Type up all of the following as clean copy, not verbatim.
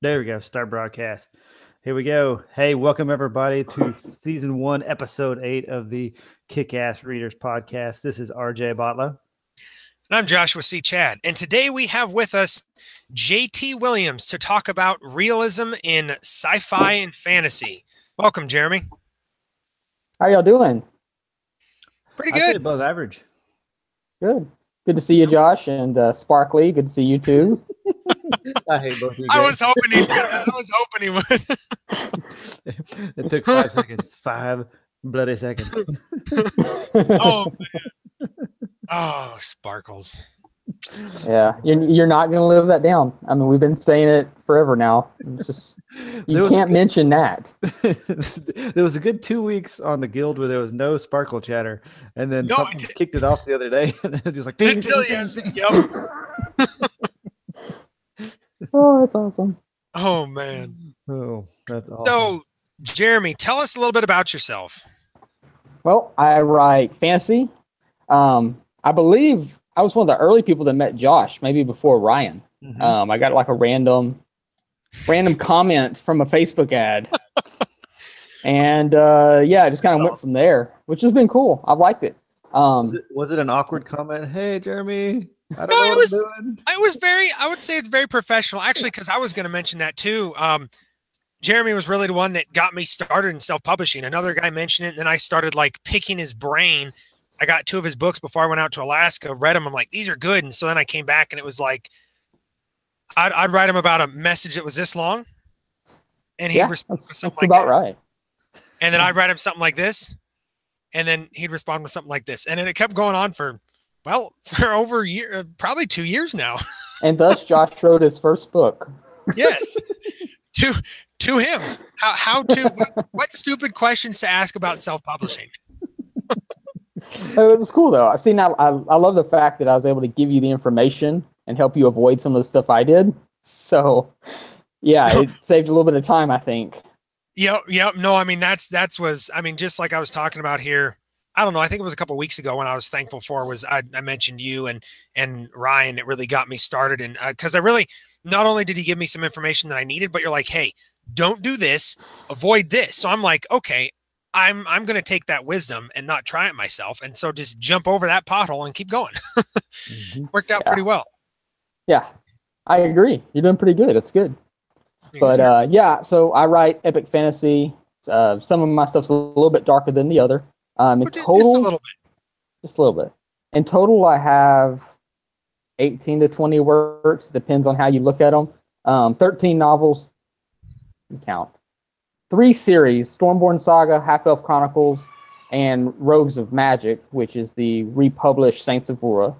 There we go. Start broadcast. Here we go. Hey, welcome everybody to season 1, episode 8 of the Kickass Readers podcast. This is RJ Botla. And I'm Joshua C. Chad. And today we have with us J.T. Williams to talk about realism in sci-fi and fantasy. Welcome, Jeremy. How y'all doing? Pretty I'd say good. above average. Good. Good to see you, Josh, and Sparkly. Good to see you too. I hate both of you I guys. was hoping he would. It took 5 seconds. 5 bloody seconds. Oh, man. Oh, sparkles. Yeah, you're not going to live that down. I mean, we've been saying it forever now. It's just you can't mention that. There was a good 2 weeks on the guild where there was no sparkle chatter, and then something kicked it off the other day, and it was like, ding, ding, ding. Yep. Oh, that's awesome. Oh, man. Oh, that's awesome. So, Jeremy, tell us a little bit about yourself. Well, I write fantasy. I believe I was one of the early people that met Josh, maybe before Ryan. Mm-hmm. I got like a random comment from a Facebook ad. And yeah, I just kind of went from there, which has been cool. I've liked it. Was it an awkward comment? Hey, Jeremy, I don't know what I'm doing. I would say it's very professional, actually, because I was going to mention that too. Jeremy was really the one that got me started in self-publishing. Another guy mentioned it, and then I started like picking his brain. I got 2 of his books before I went out to Alaska, read them. I'm like, these are good. And so then I came back and it was like, I'd write him about a message that was this long. And he'd respond with something like that. Right. And then I'd write him something like this. And then he'd respond with something like this. And then it kept going on for over a year, probably 2 years now. And thus Josh wrote his first book. Yes. To him. What stupid questions to ask about self-publishing? It was cool though. I love the fact that I was able to give you the information and help you avoid some of the stuff I did. So yeah, it saved a little bit of time, I think. Yep. No, I mean, just like I was talking about here, I don't know. I think it was a couple of weeks ago when I was thankful for was I mentioned you and Ryan. It really got me started. And because not only did he give me some information that I needed, but you're like, hey, don't do this, avoid this. So I'm like, okay, I'm going to take that wisdom and not try it myself. And so just jump over that pothole and keep going. Worked out pretty well. Yeah, I agree. You're doing pretty good. It's good. But yeah, so I write epic fantasy. Some of my stuff's a little bit darker than the other. In total, just a little bit. In total, I have 18 to 20 works. Depends on how you look at them. 13 novels. You count. 3 series: Stormborn Saga, Half-Elf Chronicles, and Rogues of Magic, which is the republished Saints of Ura.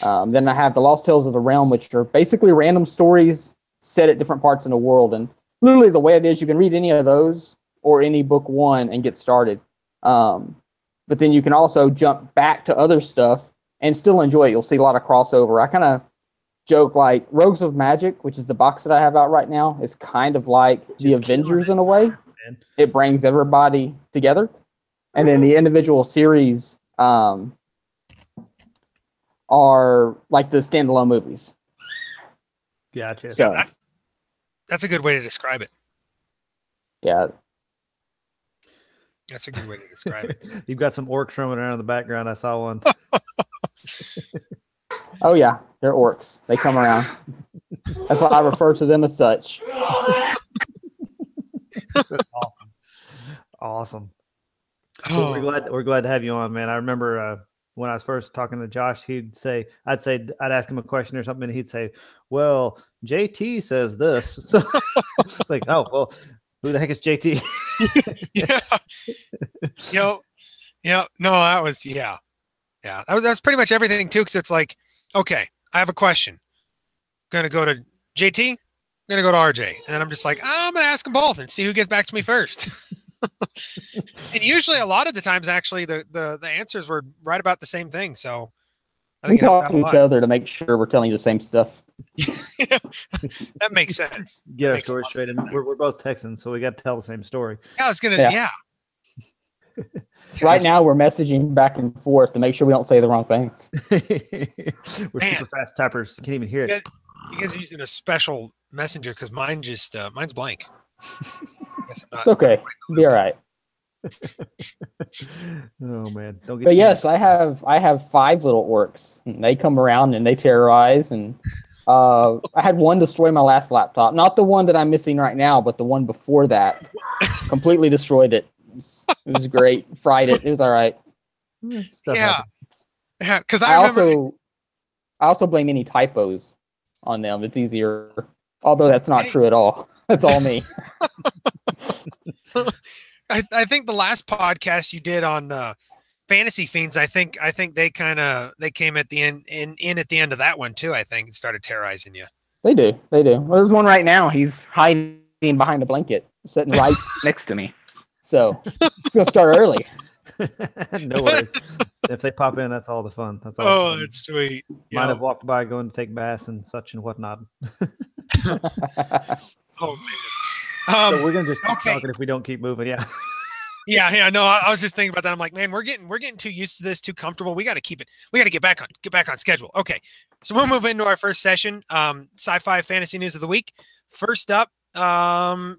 Then I have the Lost Tales of the Realm, which are basically random stories set at different parts in the world. And literally the way it is, you can read any of those or any book 1 and get started. But then you can also jump back to other stuff and still enjoy it. You'll see a lot of crossover. I kind of joke like Rogues of Magic, which is the box that I have out right now, is kind of like the Avengers in a way. Man. It brings everybody together. And then the individual series are like the standalone movies. Gotcha. So that's a good way to describe it. Yeah. That's a good way to describe it. You've got some orcs roaming around in the background. I saw one. Oh, yeah. They're orcs. They come around. That's why I refer to them as such. Awesome. Well, we're glad to have you on, man. I remember when I was first talking to Josh, I'd ask him a question or something, and he'd say, "Well, JT says this." So it's like, oh, well, who the heck is JT? Yeah. No, that was That's pretty much everything too. Because it's like, okay, I have a question. Going to go to JT. I'm going to go to RJ, and then I'm just like, I'm going to ask them both and see who gets back to me first. And usually, a lot of the times, actually, the answers were right about the same thing. So I think we talk to each other to make sure we're telling you the same stuff. Yeah, that makes sense. Get our story straight, and we're both Texans, so we got to tell the same story. Yeah, I was gonna. Yeah. Right now, we're messaging back and forth to make sure we don't say the wrong things. We're super fast typers. You can't even hear it. You guys are using a special Messenger because mine's blank. It's okay. Be all right. Oh man, don't get. But yes, I have 5 little orcs. And they come around and they terrorize. And I had one destroy my last laptop, not the one that I'm missing right now, but the one before that. Completely destroyed it. It was great. Fried it. It was all right. Yeah, because I also blame any typos on them. It's easier, although that's not true at all. That's all me. I think the last podcast you did on Fantasy Fiends, I think they came at the end in at the end of that one too. I think and started terrorizing you. They do. Well, there's one right now. He's hiding behind a blanket, sitting right next to me. So it's gonna start early. No worries. If they pop in, that's all the fun. That's all. Oh, that's sweet. Might have walked by going to take baths and such and whatnot. Oh man. So we're gonna just keep talking if we don't keep moving. Yeah. Yeah. No, I was just thinking about that. I'm like, man, we're getting too used to this, too comfortable. We got to keep it. We got to get back on schedule. Okay, so we'll move into our first session. Sci-fi fantasy news of the week. First up,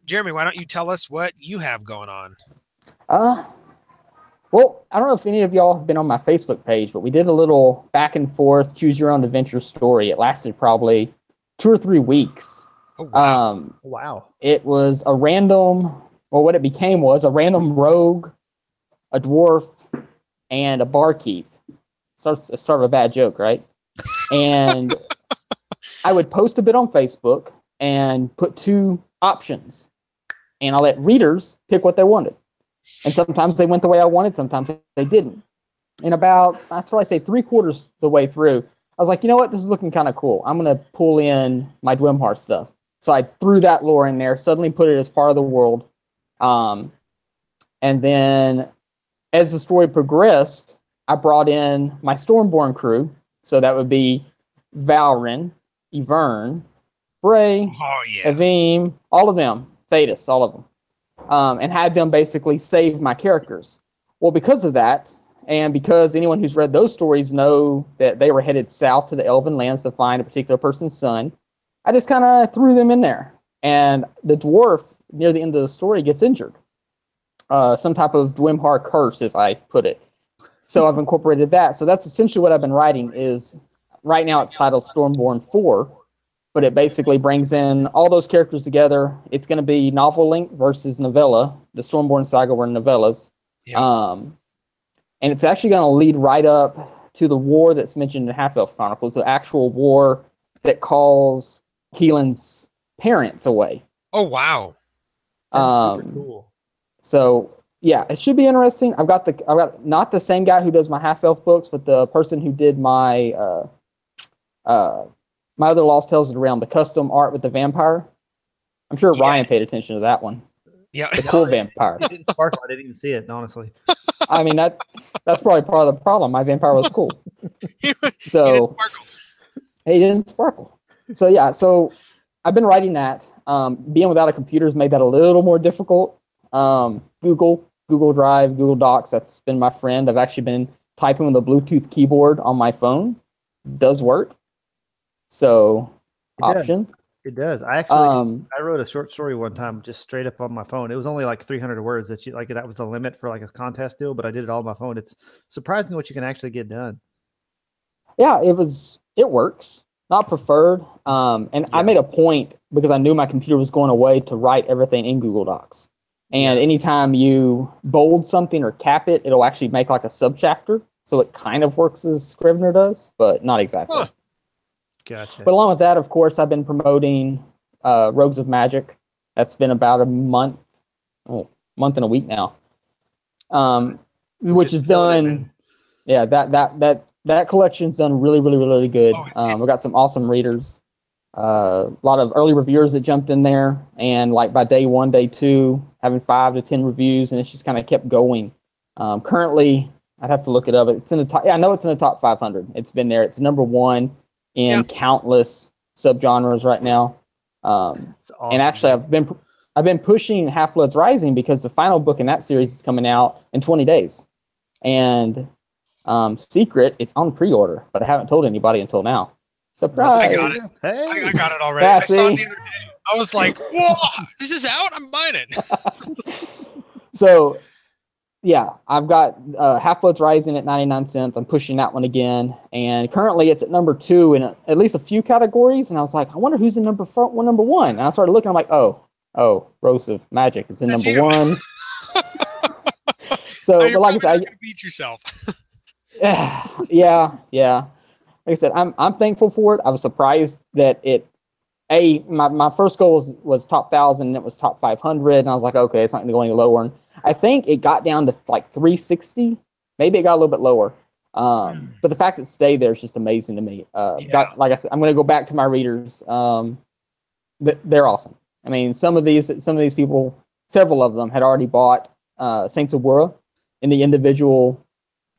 Jeremy, why don't you tell us what you have going on? Well, I don't know if any of y'all have been on my Facebook page, but we did a little back and forth choose your own adventure story. It lasted probably 2 or 3 weeks. Oh, wow. Wow. It was a random, or what it became was a random rogue, a dwarf, and a barkeep. Start of a bad joke, right? And I would post a bit on Facebook and put 2 options, and I'll let readers pick what they wanted. And sometimes they went the way I wanted, sometimes they didn't. And that's what I say, 3/4 the way through, I was like, you know what, this is looking kind of cool. I'm going to pull in my Dwimhar stuff. So I threw that lore in there, suddenly put it as part of the world. And then as the story progressed, I brought in my Stormborn crew. So that would be Valrin, Ivern, Bray, Avim, all of them, Thetis, all of them. And had them basically save my characters. Well, because of that, and because anyone who's read those stories know that they were headed south to the Elven lands to find a particular person's son, I just kind of threw them in there. And the dwarf, near the end of the story, gets injured. Some type of Dwimhar curse, as I put it. So I've incorporated that. So that's essentially what I've been writing is, right now it's titled Stormborn 4. But it basically brings in all those characters together. It's going to be novel length versus novella. The Stormborn saga were novellas. Yeah. And it's actually going to lead right up to the war that's mentioned in Half-Elf Chronicles, the actual war that calls Keelan's parents away. Oh, wow. That's super cool. So, yeah, it should be interesting. I've got not the same guy who does my Half-Elf books, but the person who did my other Lost Tales of the Realm, the custom art with the vampire. I'm sure Ryan paid attention to that one. Yeah. The cool vampire. It didn't sparkle. I didn't even see it, honestly. I mean, that's probably part of the problem. My vampire was cool. So he didn't sparkle. So yeah, so I've been writing that. Being without a computer has made that a little more difficult. Google Drive, Google Docs, that's been my friend. I've actually been typing with a Bluetooth keyboard on my phone. Does work. So, option. It does. I actually I wrote a short story one time just straight up on my phone. It was only like 300 words. That was the limit for like a contest deal, but I did it all on my phone. It's surprising what you can actually get done. Yeah, it works. Not preferred. I made a point because I knew my computer was going away to write everything in Google Docs. And anytime you bold something or cap it, it'll actually make like a subchapter. So it kind of works as Scrivener does, but not exactly. Huh. Gotcha. But along with that, of course, I've been promoting Rogues of Magic. That's been about a month and a week now. Which is done. Yeah, that collection's done really, really, really good. We've got some awesome readers. A lot of early reviewers that jumped in there, and like by day 1, day 2, having 5 to 10 reviews, and it's just kind of kept going. Currently, I'd have to look it up. It's in the top. Yeah, I know it's in the top 500. It's been there. It's number 1 in countless subgenres right now. Awesome, and actually, I've been pushing Half-Blood's Rising because the final book in that series is coming out in 20 days. And Secret, it's on pre-order, but I haven't told anybody until now. Surprise! I got it. Hey, I got it already. I saw it the other day. I was like, "Whoa, this is out! I'm buying it." So, yeah, I've got Half-Blood's Rising at 99 cents. I'm pushing that one again, and currently it's at number 2 in at least a few categories. And I was like, I wonder who's in number 1. And I started looking. I'm like, oh, Rose of Magic is in That's number you. 1. So, You're but like I said, not gonna beat yourself. yeah. Like I said, I'm thankful for it. I was surprised that my first goal was top 1,000, and it was top 500, and I was like, okay, it's not going to go any lower. And I think it got down to like 360. Maybe it got a little bit lower. But the fact that it stayed there is just amazing to me. Like I said, I'm going to go back to my readers. They're awesome. I mean, some of these people, several of them had already bought Saints of Wura in the individual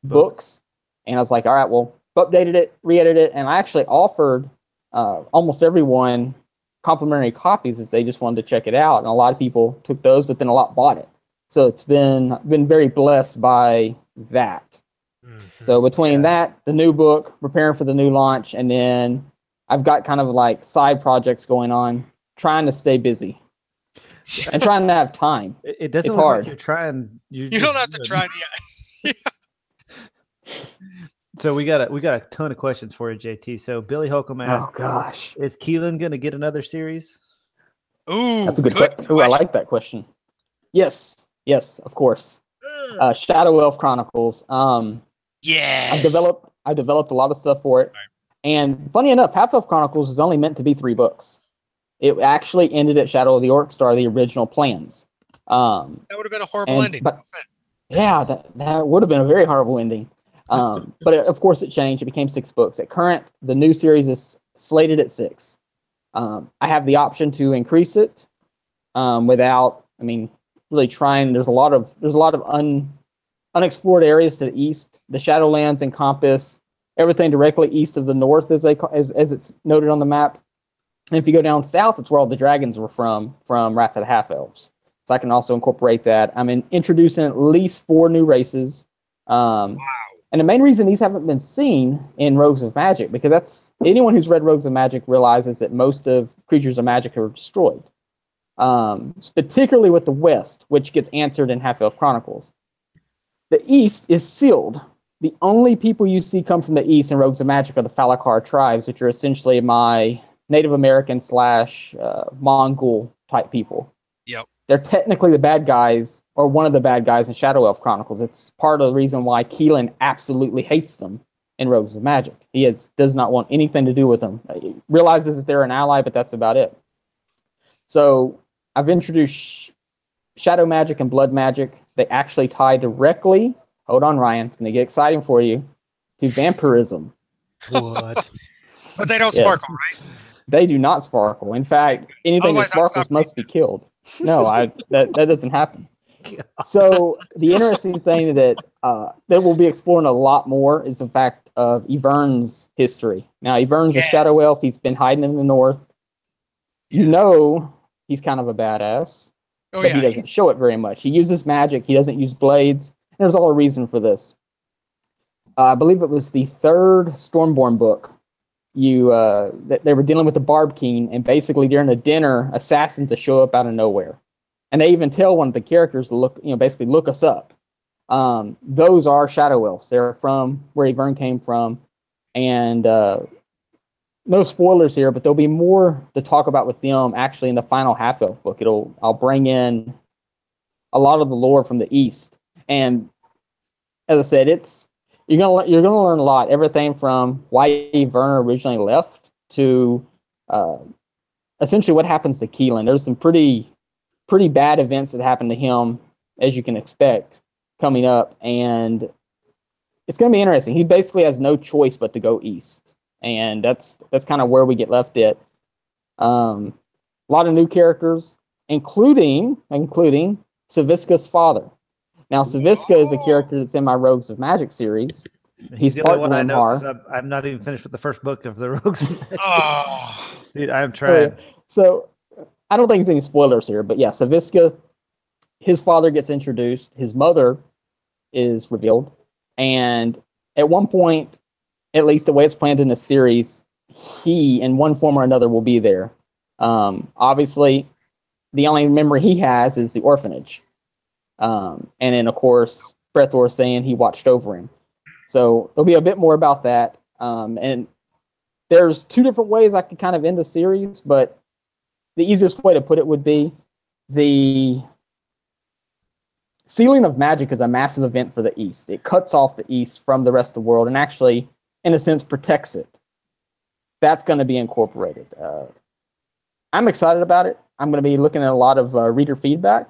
books, and I was like, all right, well, updated it, re-edited it, and I actually offered almost everyone complimentary copies if they just wanted to check it out. And a lot of people took those, but then a lot bought it. So it's been very blessed by that. Mm-hmm. So between that, the new book, preparing for the new launch, and then I've got kind of like side projects going on, trying to stay busy and trying to have time. It doesn't it's look hard. like you're trying. You don't have to try. Yeah. So we got a ton of questions for you, JT. So Billy Holcomb asked, "Oh gosh, is Keelan going to get another series?" Ooh, that's a good question. Ooh, I like that question. Yes, of course. Shadow Elf Chronicles. Yes. I developed a lot of stuff for it, and funny enough, Half Elf Chronicles was only meant to be 3 books. It actually ended at Shadow of the Orc Star, the original plans. That would have been a horrible ending. But yeah, that would have been a very horrible ending. But of course it changed. It became 6 books. At current, the new series is slated at 6. I have the option to increase it without, really trying. There's a lot of unexplored areas to the east. The Shadowlands encompass everything directly east of the north, as it's noted on the map. And if you go down south, it's where all the dragons were from Wrath of the Half Elves. So I can also incorporate that. I'm introducing at least 4 new races. Wow. And the main reason these haven't been seen in Rogues of Magic, because that's anyone who's read Rogues of Magic realizes that most of Creatures of Magic are destroyed. Particularly with the West, which gets answered in Half-Elf Chronicles. The East is sealed. The only people you see come from the East in Rogues of Magic are the Falakar tribes, which are essentially my Native American / Mongol type people. Yep. They're technically the bad guys, or one of the bad guys in Shadow Elf Chronicles. It's part of the reason why Keelan absolutely hates them in Rogues of Magic. He does not want anything to do with them. He realizes that they're an ally, but that's about it. So I've introduced Shadow Magic and Blood Magic. They actually tie directly, hold on, Ryan, it's going to get exciting for you, to vampirism. What? But they don't sparkle, right? They do not sparkle. In fact, anything that sparkles must be killed. No, that doesn't happen. God. So the interesting thing that we'll be exploring a lot more is the fact of Ivern's history. Now, Ivern's a shadow elf. He's been hiding in the north. You know he's kind of a badass, but he doesn't show it very much. He uses magic. He doesn't use blades. There's all a reason for this. I believe it was the 3rd Stormborn book. They were dealing with the Barb King, and basically during a dinner, assassins will show up out of nowhere, and they even tell one of the characters to look us up. Those are shadow elves. They're from where Ivern came from, and no spoilers here, but there'll be more to talk about with them actually in the final Half-Elf book. I'll bring in a lot of the lore from the East, and as I said, you're gonna learn a lot. Everything from why Ivern originally left to essentially what happens to Keelan. There's some pretty bad events that happen to him, as you can expect, coming up, and it's gonna be interesting. He basically has no choice but to go east, and that's kind of where we get left at. A lot of new characters, including Saviska's father. Now, Saviska is a character that's in my Rogues of Magic series. He's the only one I know. I'm not even finished with the first book of the Rogues of Magic. Oh, dude, I'm trying. So I don't think there's any spoilers here, but yeah, Saviska, his father gets introduced. His mother is revealed. And at one point, at least the way it's planned in the series, he, in one form or another, will be there. Obviously, the only memory he has is the orphanage. And then, of course, Brethor saying he watched over him. So there'll be a bit more about that. And there's two different ways I could kind of end the series, but the easiest way to put it would be the Sealing of Magic is a massive event for the East. It cuts off the East from the rest of the world and actually, in a sense, protects it. That's going to be incorporated. I'm excited about it. I'm going to be looking at a lot of reader feedback.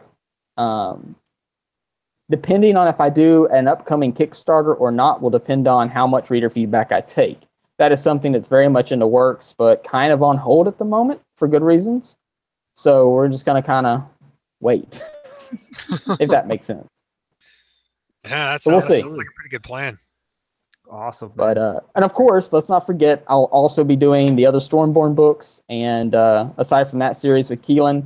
Depending on if I do an upcoming Kickstarter or not will depend on how much reader feedback I take. That is something that's very much in the works, but kind of on hold at the moment for good reasons. So we're just going to kind of wait, if that makes sense. Yeah, that sounds like a pretty good plan. Awesome. But and of course, let's not forget, I'll also be doing the other Stormborn books, and aside from that series with Keelan,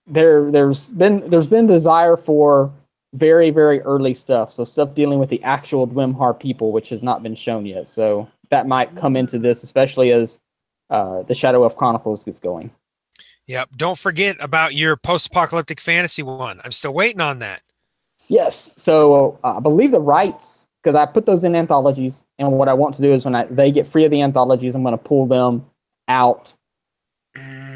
there's been desire for very, very early stuff. So stuff dealing with the actual Dwemhar people, which has not been shown yet. So that might come into this, especially as the Shadow Elf Chronicles gets going. Yep. Don't forget about your post-apocalyptic fantasy one. I'm still waiting on that. Yes. So I believe the rights, because I put those in anthologies, and what I want to do is when they get free of the anthologies, I'm going to pull them out,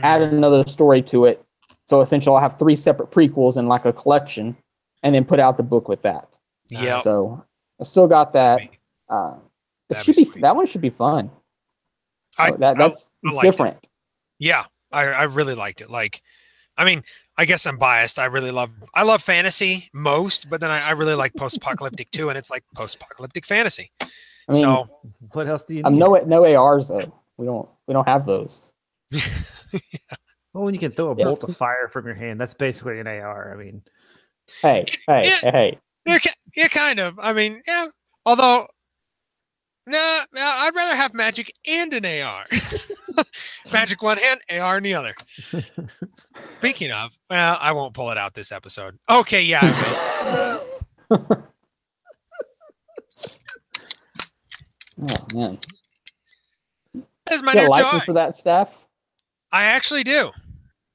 add another story to it. So essentially, I'll have 3 separate prequels in like a collection, and then put out the book with that. Yeah. So I still got that. That one should be fun. That's different. It. Yeah, I really liked it. Like, I mean, I guess I'm biased. I love fantasy most, but then I really like post-apocalyptic too, and it's like post-apocalyptic fantasy. I mean, so what else do you need? No ARs though. We don't have those. Yeah. Well, when you can throw a bolt of fire from your hand, that's basically an AR. I mean, hey. Yeah, kind of. I mean, yeah. Although, I'd rather have magic and an AR. Magic one hand, AR in the other. Speaking of, well, I won't pull it out this episode. Okay, yeah, I will. Oh man, That's my new license toy. For that staff? I actually do.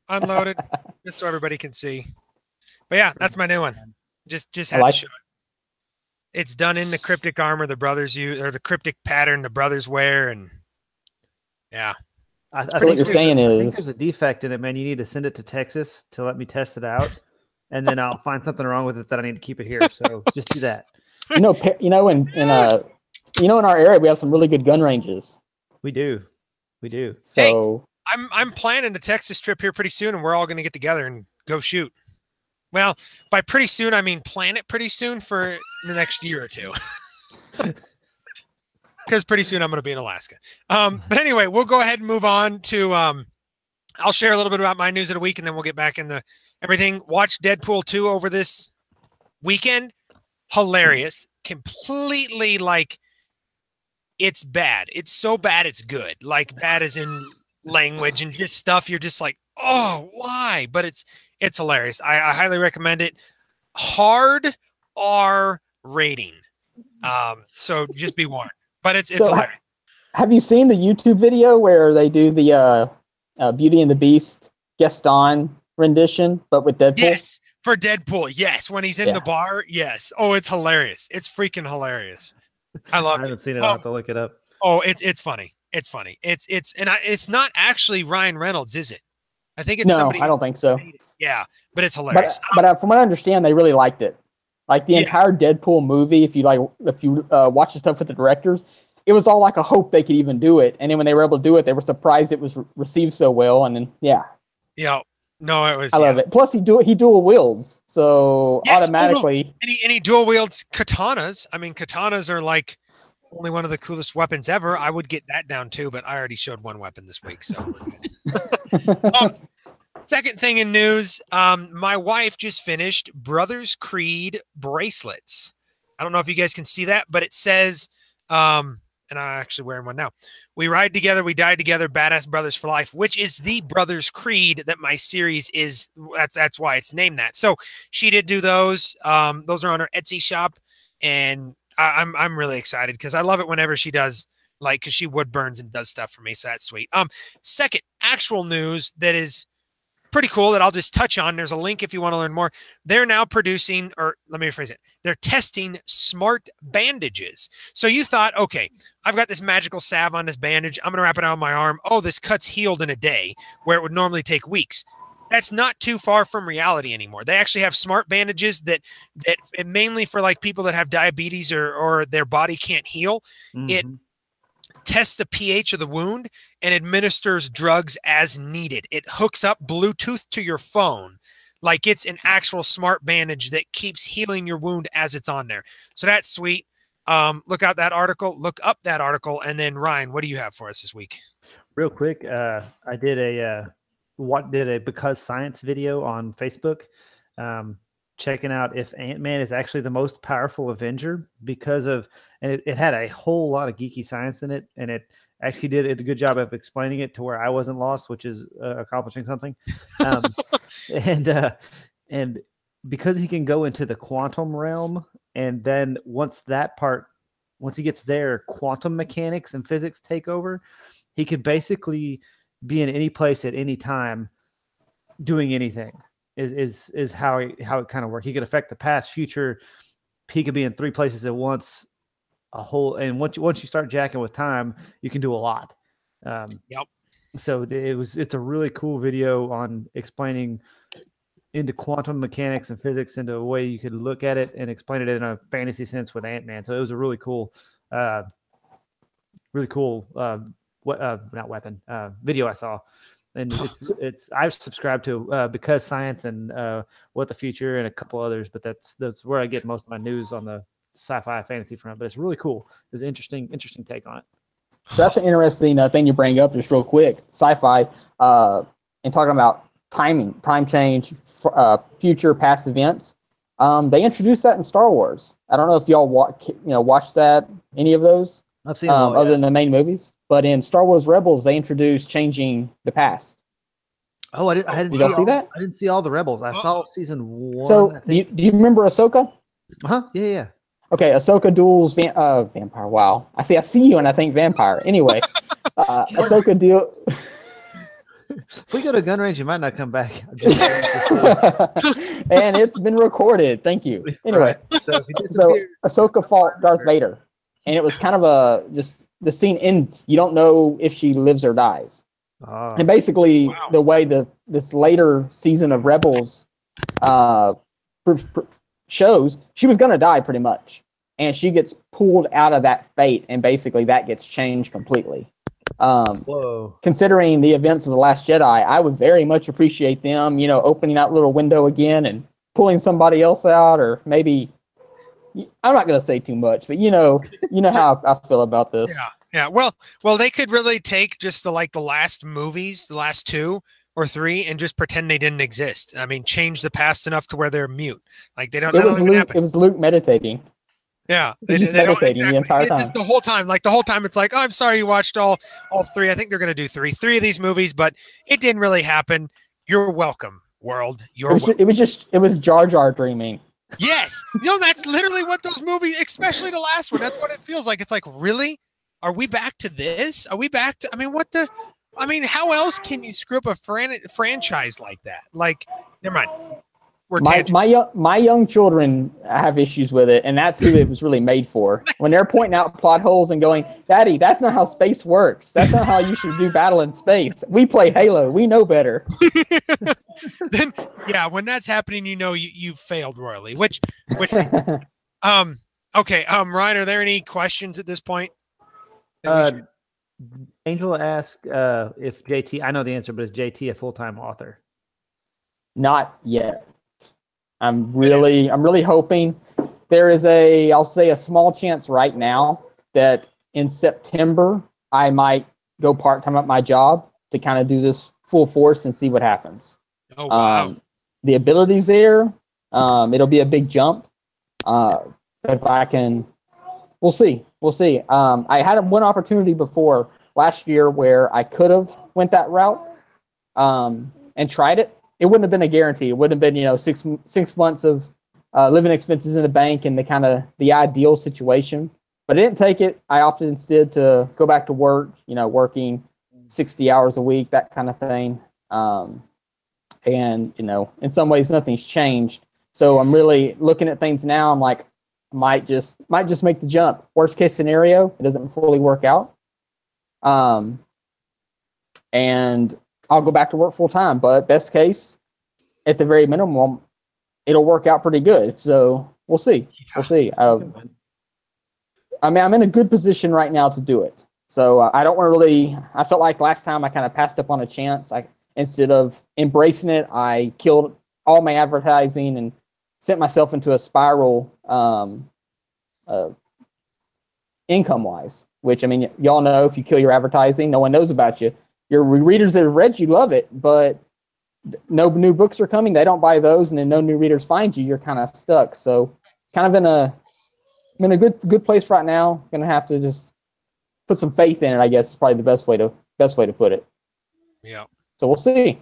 Unloaded, just so everybody can see. But yeah, that's my new one. Just had to show it. It's done in the cryptic armor the brothers use, or the cryptic pattern the brothers wear, and yeah. I think what you're saying is, I think there's a defect in it, man. You need to send it to Texas to let me test it out, and then I'll find something wrong with it that I need to keep it here. So just do that. In our area we have some really good gun ranges. We do. So hey, I'm planning a Texas trip here pretty soon, and we're all going to get together and go shoot. Well, by pretty soon, I mean plan it pretty soon for the next year or two. Because pretty soon I'm going to be in Alaska. But anyway, we'll go ahead and move on to, I'll share a little bit about my news of the week, and then we'll get back into everything. Watch Deadpool 2 over this weekend. Hilarious. Completely, like, it's bad. It's so bad it's good. Like, bad as in language and just stuff. You're just like, oh, why? But it's hilarious. I highly recommend it. Hard R rating. So just be warned. But it's hilarious. Have you seen the YouTube video where they do the Beauty and the Beast Gaston rendition, but with Deadpool? Yes, for Deadpool. Yes, when he's in the bar. Yes. Oh, it's hilarious. It's freaking hilarious. I love it. I haven't seen it. I'll have to look it up. Oh, it's funny. It's funny. It's not actually Ryan Reynolds, is it? I think it's somebody. I don't think so. Yeah, but it's hilarious. But from what I understand, they really liked it. Like the entire Deadpool movie, if you watch the stuff with the directors, it was all like a hope they could even do it. And then when they were able to do it, they were surprised it was received so well. And then no, it was. I love it. Plus, he dual wields, so automatically. And he dual wields katanas. I mean, katanas are like only one of the coolest weapons ever. I would get that down too, but I already showed one weapon this week, so we're good. Second thing in news, my wife just finished Brothers Creed bracelets. I don't know if you guys can see that, but it says, and I'm actually wearing one now. We ride together, we die together, badass brothers for life, which is the Brothers Creed that my series is. That's why it's named that. So she did do those. Those are on her Etsy shop, and I'm really excited because I love it whenever she does like, because she wood burns and does stuff for me, so that's sweet. Second, actual news that is pretty cool that I'll just touch on. There's a link if you want to learn more. They're now producing, or let me rephrase it, they're testing smart bandages. So you thought, okay, I've got this magical salve on this bandage. I'm going to wrap it around my arm. Oh, this cut's healed in a day, where it would normally take weeks. That's not too far from reality anymore. They actually have smart bandages that mainly for like people that have diabetes or their body can't heal. It tests the pH of the wound and administers drugs as needed. It hooks up Bluetooth to your phone like it's an actual smart bandage that keeps healing your wound as it's on there. So that's sweet. Look up that article. And then Ryan, what do you have for us this week? Real quick, I did a Because Science video on Facebook, checking out if Antman is actually the most powerful Avenger and it had a whole lot of geeky science in it, and it actually did a good job of explaining it to where I wasn't lost, which is accomplishing something. And because he can go into the quantum realm, and then once he gets there, quantum mechanics and physics take over, he could basically be in any place at any time doing anything is how it kind of works. He could affect the past, future. He could be in 3 places at once, and once you start jacking with time, you can do a lot. Yep. So it's a really cool video on explaining into quantum mechanics and physics into a way you could look at it and explain it in a fantasy sense with Antman. So it was a really cool video I saw, and I've subscribed to Because Science and What the Future and a couple others, but that's where I get most of my news on the sci-fi fantasy front. But it's really cool. It's an interesting take on it. So that's an interesting thing you bring up, just real quick. Sci-fi and talking about time change, future, past events. They introduced that in Star Wars. I don't know if y'all watched that, any of those. I've seen other than the main movies. But in Star Wars Rebels, they introduced changing the past. Oh, I didn't Did y'all see that? I didn't see all the Rebels. I saw season 1. So do you remember Ahsoka? Yeah. Okay, Ahsoka duels vampire. Wow, I see you and I think vampire. Anyway, Ahsoka deal. If we go to a gun range, you might not come back. And it's been recorded. Thank you. Anyway, so Ahsoka fought Darth Vader, and it was kind of the scene ends. You don't know if she lives or dies. And basically, the way this later season of Rebels shows, she was going to die pretty much. And she gets pulled out of that fate, and basically that gets changed completely. Considering the events of The Last Jedi, I would very much appreciate them, opening that little window again and pulling somebody else out, or maybe, I'm not going to say too much, but you know how I feel about this. Yeah. Well, they could really take just the last movies, the last 2 or 3, and just pretend they didn't exist. I mean, change the past enough to where they're mute. Like they don't. It was Luke meditating. Yeah, they meditating the entire time. The whole time, it's like, oh, I'm sorry you watched all 3. I think they're going to do 3 of these movies, but it didn't really happen. You're welcome, world. It was Jar Jar dreaming. Yes, that's literally what those movies, especially the last one. That's what it feels like. It's like, really? Are we back to this? Are we back to? How else can you screw up a franchise like that? Like, never mind. My young children have issues with it, and that's who it was really made for. When they're pointing out plot holes and going, "Daddy, that's not how space works. That's not how you should do battle in space. We play Halo. We know better." Then, when that's happening, you failed royally. Which, okay, Ryan, are there any questions at this point? Angela asked if JT. I know the answer, but is JT a full-time author? Not yet. I'm really hoping. There is I'll say a small chance right now that in September I might go part-time at my job to kind of do this full force and see what happens. Oh, wow. The ability's there. It'll be a big jump. If I can, we'll see. I had one opportunity before last year where I could have went that route and tried it. It wouldn't have been a guarantee. It wouldn't have been, 6 months of living expenses in the bank and the ideal situation. But I didn't take it. I opted instead to go back to work, working 60 hours a week, that kind of thing. And, in some ways, nothing's changed. So I'm really looking at things now. I'm like, might just make the jump. Worst case scenario, it doesn't fully work out. And I'll go back to work full time. But best case, at the very minimum, it'll work out pretty good. So we'll see. We'll see. I'm in a good position right now to do it. So I don't want to really. I felt like last time I kind of passed up on a chance. Instead of embracing it, I killed all my advertising and sent myself into a spiral income-wise. Which, y'all know, if you kill your advertising, no one knows about you. Your readers that have read you love it, but no new books are coming. They don't buy those, and then no new readers find you. You're kind of stuck. So, kind of I'm in a good place right now. Gonna have to just put some faith in it. I guess is probably the best way to put it. Yeah. So we'll see.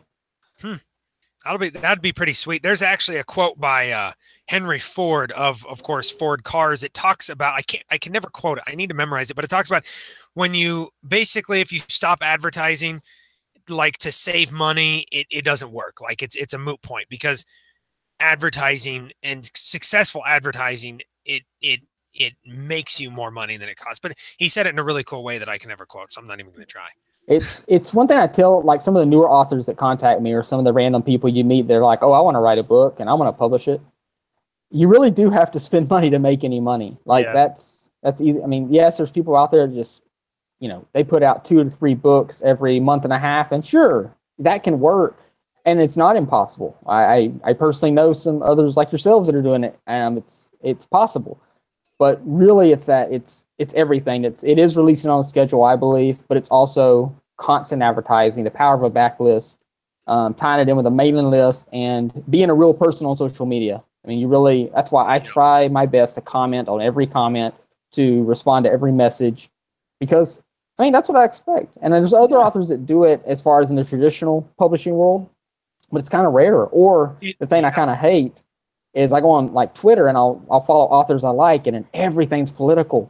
That'd be pretty sweet. There's actually a quote by Henry Ford of course Ford Cars. It talks about I can never quote it. I need to memorize it, but it talks about when you basically if you stop advertising like to save money, it doesn't work. Like it's a moot point because advertising and successful advertising it makes you more money than it costs. But he said it in a really cool way that I can never quote, so I'm not even going to try. It's one thing I tell like some of the newer authors that contact me or some of the random people you meet. They're like, "Oh, I want to write a book and I want to publish it." You really do have to spend money to make any money. Like that's easy. Yes, there's people out there that just they put out 2 to 3 books every month and a half, and sure, that can work, and it's not impossible. I personally know some others like yourselves that are doing it. It's possible, but really, it's everything. It is releasing on a schedule, I believe, but it's also constant advertising, the power of a backlist, tying it in with a mailing list, and being a real person on social media. That's why I try my best to comment on every comment, to respond to every message, because that's what I expect. And there's other authors that do it as far as in the traditional publishing world, but it's kind of rare. Or the thing I kind of hate is I go on like Twitter and I'll follow authors I like, and then everything's political.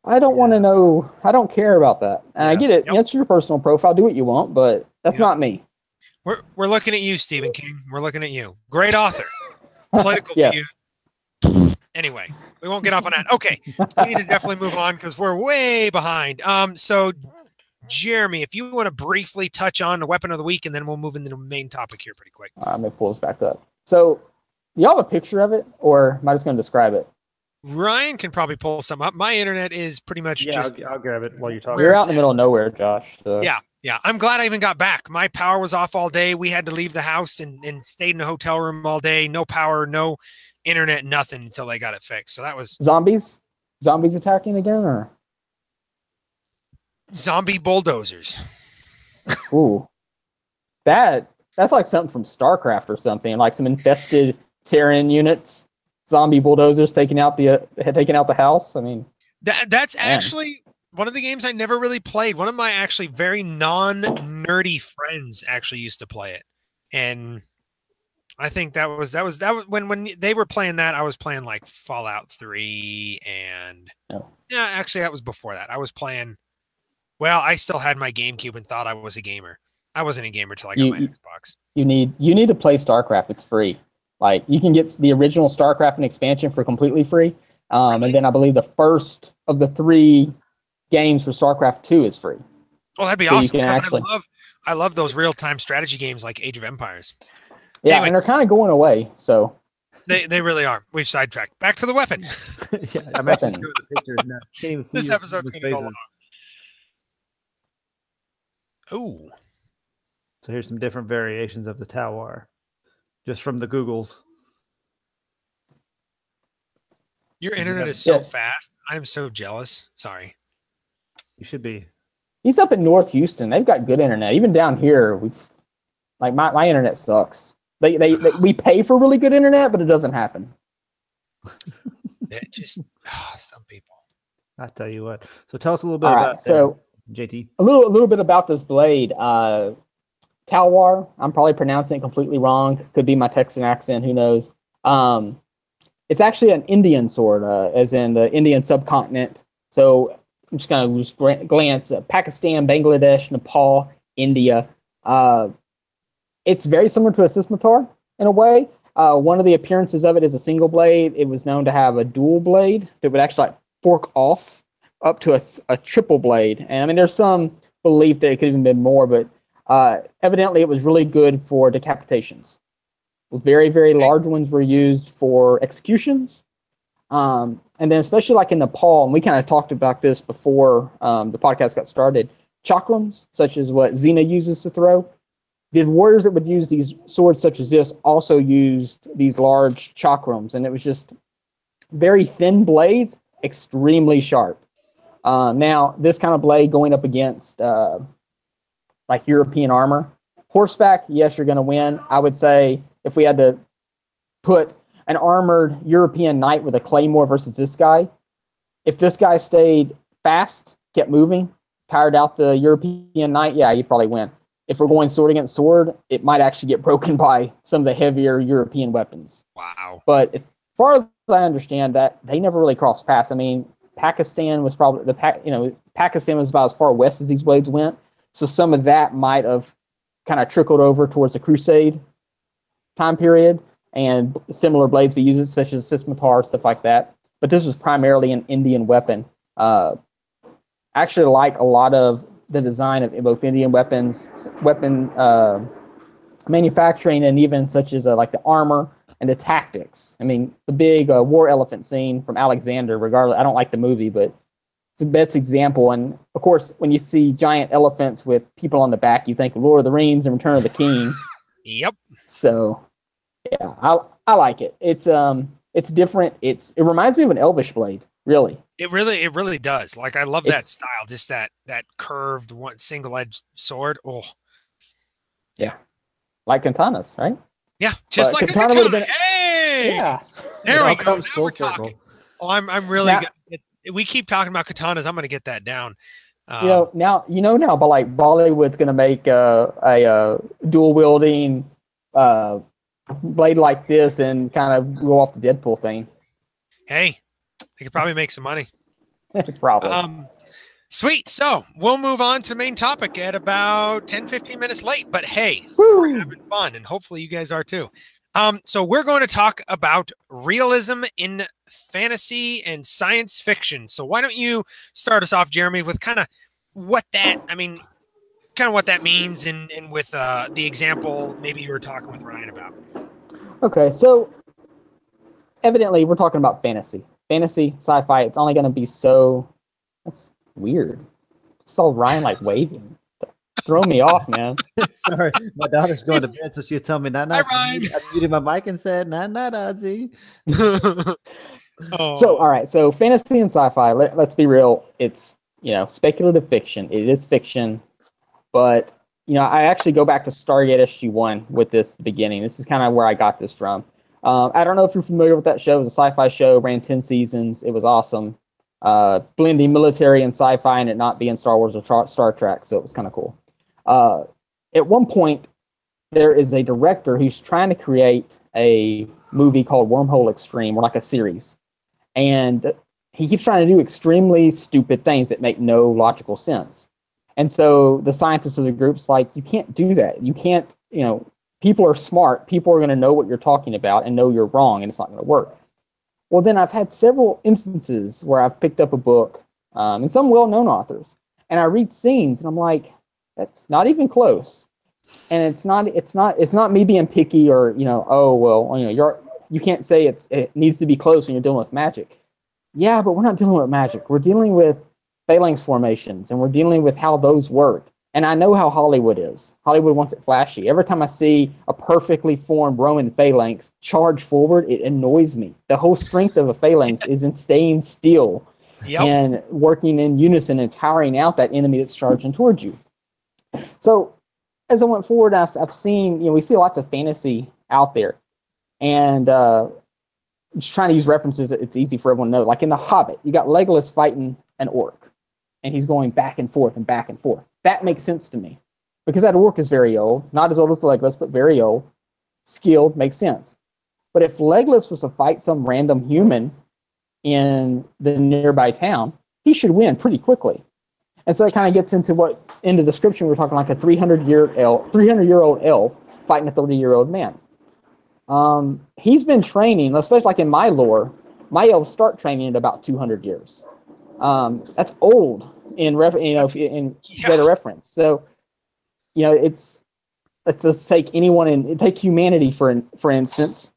I don't want to know. I don't care about that. And I get it. Yep. It's your personal profile. Do what you want, but that's not me. We're looking at you, Stephen King. We're looking at you. Great author. Political view. Anyway, we won't get off on that. Okay, we need to definitely move on because we're way behind. So, Jeremy, if you want to briefly touch on the weapon of the week, and then we'll move into the main topic here pretty quick. I'm going to pull this back up. So, do y'all have a picture of it, or am I just going to describe it? Ryan can probably pull some up. My internet is pretty much just... I'll grab it while you're talking. You're out in the middle of nowhere, Josh. So. Yeah. I'm glad I even got back. My power was off all day. We had to leave the house and stayed in the hotel room all day. No power, no internet, nothing until they got it fixed. So that was... Zombies attacking again, or... Zombie bulldozers. Ooh. That's like something from StarCraft or something, like some infested Terran units. Zombie bulldozers taking out the house. That's actually one of the games I never really played. One of my actually very non-nerdy friends actually used to play it, and I think that was when they were playing that. I was playing like Fallout 3, and actually that was before that. I was playing. Well, I still had my GameCube and thought I was a gamer. I wasn't a gamer till I got my Xbox. You need to play StarCraft. It's free. Like, you can get the original StarCraft and expansion for completely free. And then I believe the first of the 3 games for StarCraft 2 is free. Well, that'd be awesome, because I love those real-time strategy games like Age of Empires. Yeah, anyway, and they're kind of going away, so. They really are. We've sidetracked. Back to the weapon. I'm actually showing the pictures now. Can't even see this episode's going to go long. Ooh. So here's some different variations of the Tawar. Just from the Googles. Your internet is so fast. I'm so jealous. Sorry. You should be. He's up in North Houston. They've got good internet. Even down here, my internet sucks. We pay for really good internet, but it doesn't happen. Some people. I tell you what. So tell us a little bit about JT. A little bit about this blade. Talwar, I'm probably pronouncing it completely wrong. Could be my Texan accent, who knows. It's actually an Indian sword, as in the Indian subcontinent. So I'm just going to just glance at Pakistan, Bangladesh, Nepal, India. It's very similar to a scimitar in a way. One of the appearances of it is a single blade. It was known to have a dual blade that would actually like fork off up to a triple blade. And I mean, there's some belief that it could even been more, but evidently it was really good for decapitations. Very, very large ones were used for executions. And then especially like in Nepal, and we kind of talked about this before the podcast got started, chakrams, such as what Xena uses to throw. The warriors that would use these swords such as this also used these large chakrams, and it was just very thin blades, extremely sharp. Now, this kind of blade going up against like European armor, horseback, yes, you're going to win. I would say if we had to put an armored European knight with a claymore versus this guy, if this guy stayed fast, kept moving, tired out the European knight, yeah, you'd probably win. If we're going sword against sword, it might actually get broken by some of the heavier European weapons. Wow. But as far as I understand that, they never really crossed paths. I mean, Pakistan was probably Pakistan was about as far west as these blades went. So some of that might have kind of trickled over towards the Crusade time period, and similar blades be used, such as scimitar, stuff like that. But this was primarily an Indian weapon. Actually, like a lot of the design of both Indian weapon manufacturing, and even such as like the armor and the tactics. I mean, the big war elephant scene from Alexander, regardless, I don't like the movie, but it's the best example. And of course, when you see giant elephants with people on the back, you think Lord of the Rings and Return of the King. Yep. So yeah, I like it. It's different. It reminds me of an Elvish blade, really. It really does. Like, I love that style, just that curved one single-edged sword. Oh, yeah, like katanas, right? Yeah, just like a katana. Hey, yeah, there we go. Now we're talking. Oh, I'm really good. We keep talking about katanas. I'm going to get that down. Now, but like Bollywood's going to make a dual wielding blade like this and kind of go off the Deadpool thing. Hey. They could probably make some money. Probably. Sweet. So we'll move on to the main topic at about 10-15 minutes late. But hey, we're having fun, and hopefully you guys are too. So we're going to talk about realism in fantasy and science fiction. So why don't you start us off, Jeremy, with kind of what that means, and with the example maybe you were talking with Ryan about. Okay, so evidently we're talking about fantasy. Fantasy, sci-fi, it's only going to be so... That's weird. I saw Ryan like waving. Throw me off, man. Sorry, my daughter's going to bed, so she was telling me, "Nah, Hi, Ryan." I muted my mic and said, "Nah, Ozzy." Oh. So, all right. So, fantasy and sci-fi. Let's be real. It's speculative fiction. It is fiction, but I actually go back to Stargate SG-1 with this beginning. This is kind of where I got this from. I don't know if you're familiar with that show. It was a sci-fi show, ran 10 seasons. It was awesome. Blending military and sci-fi and it not being Star Wars or Star Trek, so it was kind of cool. At one point, there is a director who's trying to create a movie called Wormhole Extreme, or like a series. And he keeps trying to do extremely stupid things that make no logical sense. And so the scientists of the group's like, you can't do that. You can't, people are smart. People are going to know what you're talking about and know you're wrong, and it's not going to work. Well, then I've had several instances where I've picked up a book, and some well-known authors, and I read scenes, and I'm like, that's not even close. And it's not me being picky or you can't say it needs to be close when you're dealing with magic. Yeah, but we're not dealing with magic. We're dealing with phalanx formations, and we're dealing with how those work. And I know how Hollywood is. Hollywood wants it flashy. Every time I see a perfectly formed Roman phalanx charge forward, it annoys me. The whole strength of a phalanx is in staying still and working in unison and tiring out that enemy that's charging towards you. So as I went forward, I've seen, we see lots of fantasy out there. And just trying to use references, it's easy for everyone to know. Like in The Hobbit, you got Legolas fighting an orc, and he's going back and forth and back and forth. That makes sense to me because that orc is very old, not as old as the Legolas, but very old, skilled, makes sense. But if Legolas was to fight some random human in the nearby town, he should win pretty quickly. And so it kind of gets into the description we're talking, like a 300-year-old elf fighting a 30-year-old man. He's been training, especially like in my lore, my elves start training at about 200 years. That's old in greater reference. So, let's take take humanity for instance.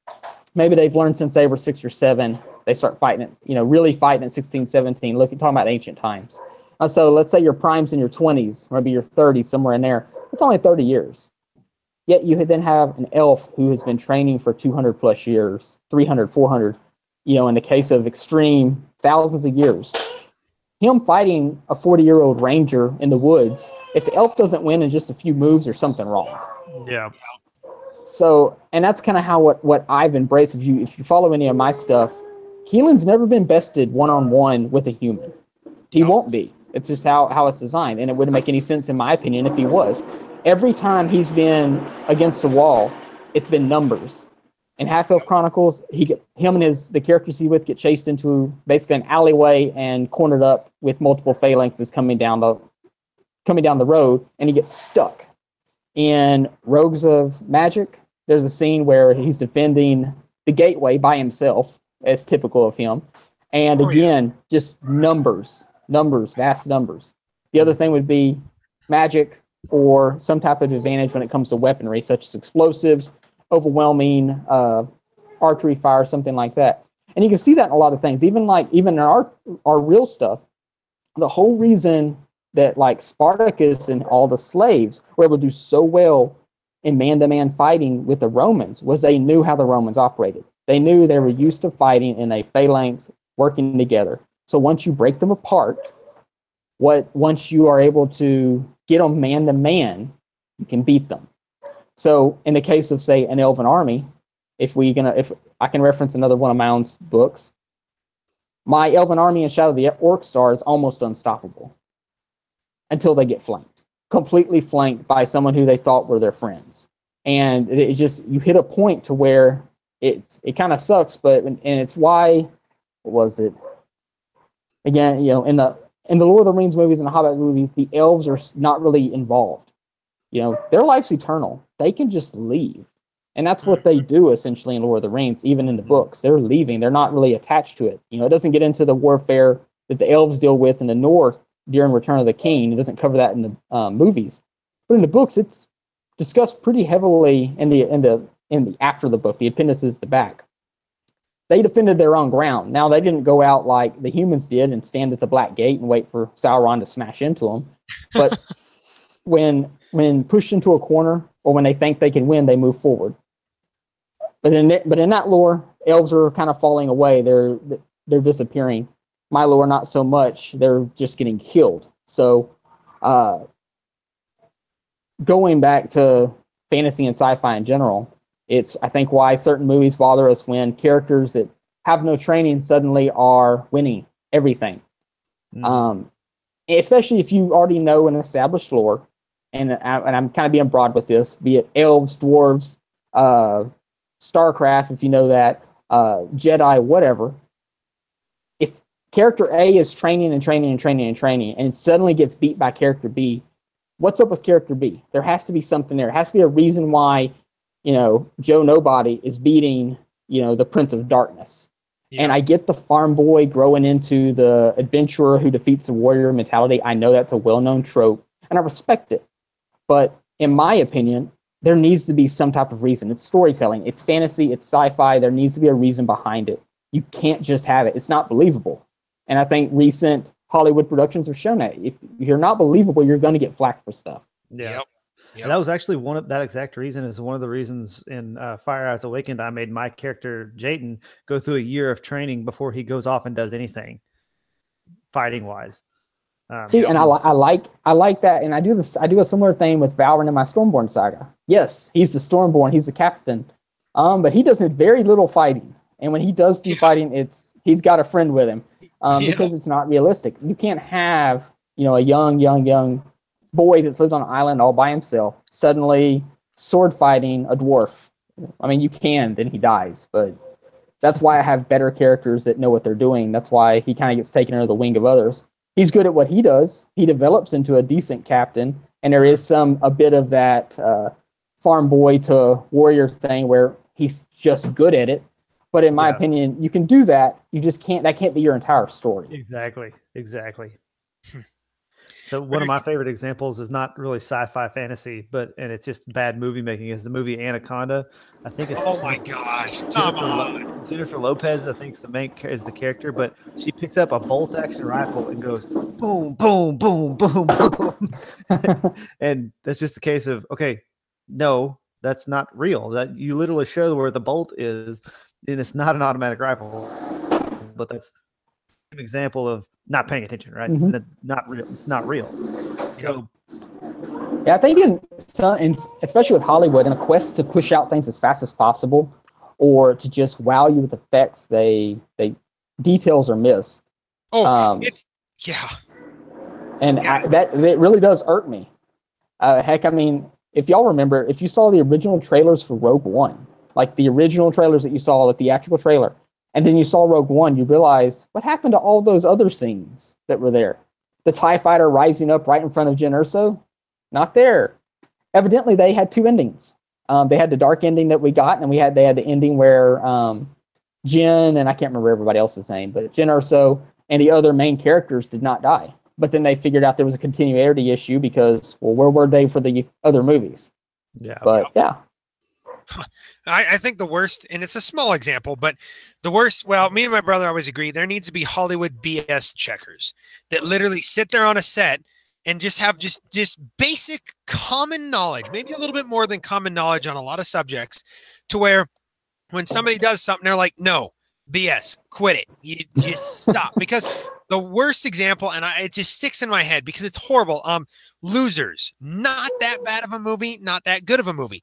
Maybe they've learned since they were 6 or 7. They start fighting it, really fighting at 16, 17. Talking about ancient times. So let's say your prime's in your 20s, maybe your 30s, somewhere in there. It's only 30 years. Yet you then have an elf who has been training for 200 plus years, 300, 400, in the case of extreme, thousands of years. Him fighting a 40-year-old ranger in the woods, if the elf doesn't win in just a few moves, there's something wrong. Yeah. So, and that's kind of how what I've embraced. If you follow any of my stuff, Keelan's never been bested one-on-one with a human. He won't be. It's just how it's designed, and it wouldn't make any sense, in my opinion, if he was. Every time he's been against a wall, it's been numbers. In Half-Elf Chronicles, him and the characters he's with get chased into basically an alleyway and cornered up with multiple phalanxes coming down the road, and he gets stuck. In Rogues of Magic, there's a scene where he's defending the gateway by himself, as typical of him. And again, just numbers, vast numbers. The other thing would be magic or some type of advantage when it comes to weaponry, such as explosives, overwhelming archery fire, something like that. And you can see that in a lot of things. Even in our real stuff, the whole reason that like Spartacus and all the slaves were able to do so well in man-to-man fighting with the Romans was they knew how the Romans operated. They knew they were used to fighting in a phalanx, working together. So once you break them apart, once you are able to get them man-to-man, you can beat them. So in the case of, say, an elven army, if I can reference another one of my own books, my elven army in Shadow of the Orc Star is almost unstoppable until they get flanked, completely flanked by someone who they thought were their friends. And it just, you hit a point to where it kind of sucks, and it's why, what was it? Again, in the Lord of the Rings movies and the Hobbit movies, the elves are not really involved. Their life's eternal. They can just leave. And that's what they do essentially in Lord of the Rings, even in the books. They're leaving. They're not really attached to it. It doesn't get into the warfare that the elves deal with in the North during Return of the King. It doesn't cover that in the movies. But in the books, it's discussed pretty heavily in the after the book, the appendices, the back. They defended their own ground. Now, they didn't go out like the humans did and stand at the Black Gate and wait for Sauron to smash into them. But when pushed into a corner or when they think they can win, they move forward. But in that lore, elves are kind of falling away. They're disappearing. My lore, not so much. They're just getting killed. So going back to fantasy and sci-fi in general, it's, I think, why certain movies bother us when characters that have no training suddenly are winning everything. Especially if you already know an established lore, and I'm kind of being broad with this, be it elves, dwarves, StarCraft, if you know that, Jedi, whatever. If character A is training and it suddenly gets beat by character B, what's up with character B? There has to be something there. There has to be a reason why, Joe Nobody is beating, the Prince of Darkness. Yeah. And I get the farm boy growing into the adventurer who defeats the warrior mentality. I know that's a well-known trope, and I respect it. But in my opinion, there needs to be some type of reason. It's storytelling. It's fantasy. It's sci-fi. There needs to be a reason behind it. You can't just have it. It's not believable. And I think recent Hollywood productions have shown that. If you're not believable, you're going to get flack for stuff. Yeah. Yep. That was actually that exact reason is one of the reasons in Fire Eyes Awakened, I made my character J.T go through a year of training before he goes off and does anything fighting wise. See, and I like that, and I do a similar thing with Valrin in my Stormborn saga. Yes, he's the Stormborn, he's the captain, but he does very little fighting, and when he does do fighting, he's got a friend with him, because it's not realistic. You can't have a young boy that lives on an island all by himself suddenly sword fighting a dwarf. I mean, you can, then he dies, but that's why I have better characters that know what they're doing. That's why he kind of gets taken under the wing of others. he's good at what he does. He develops into a decent captain, and there is a bit of that farm boy to warrior thing where he's just good at it. But in my opinion, you can do that. You just can't. That can't be your entire story. Exactly. So one of my favorite examples is not really sci-fi fantasy, and it's just bad movie making. Is the movie Anaconda? I think it's my gosh, Jennifer Lopez. I think is the character, but she picks up a bolt action rifle and goes boom, boom, boom, boom, boom, and that's just a case of no, that's not real. That you literally show where the bolt is, and it's not an automatic rifle, but that's an example of not paying attention, right? Not real. It's not real. So, yeah, I think especially with Hollywood, in a quest to push out things as fast as possible, or to just wow you with effects, they details are missed. That it really does irk me. Heck, I mean, if y'all remember, if you saw the original trailers for Rogue One, like the original trailers that you saw, the theatrical trailer, and then you saw Rogue One, you realize what happened to all those other scenes that were there. The TIE fighter rising up right in front of Jyn Erso, not there. Evidently, they had two endings. They had the dark ending that we got, and they had the ending where Jyn, and I can't remember everybody else's name, but Jyn Erso and the other main characters did not die. But then they figured out there was a continuity issue because, well, where were they for the other movies? Yeah. But yeah. I think the worst, and it's a small example, but the worst, well, me and my brother always agree, there needs to be Hollywood BS checkers that literally sit there on a set and just have just basic common knowledge, maybe a little bit more than common knowledge on a lot of subjects, to where when somebody does something, they're like, no, BS, quit it. You just stop. Because the worst example, and it just sticks in my head because it's horrible. Losers, not that bad of a movie, not that good of a movie.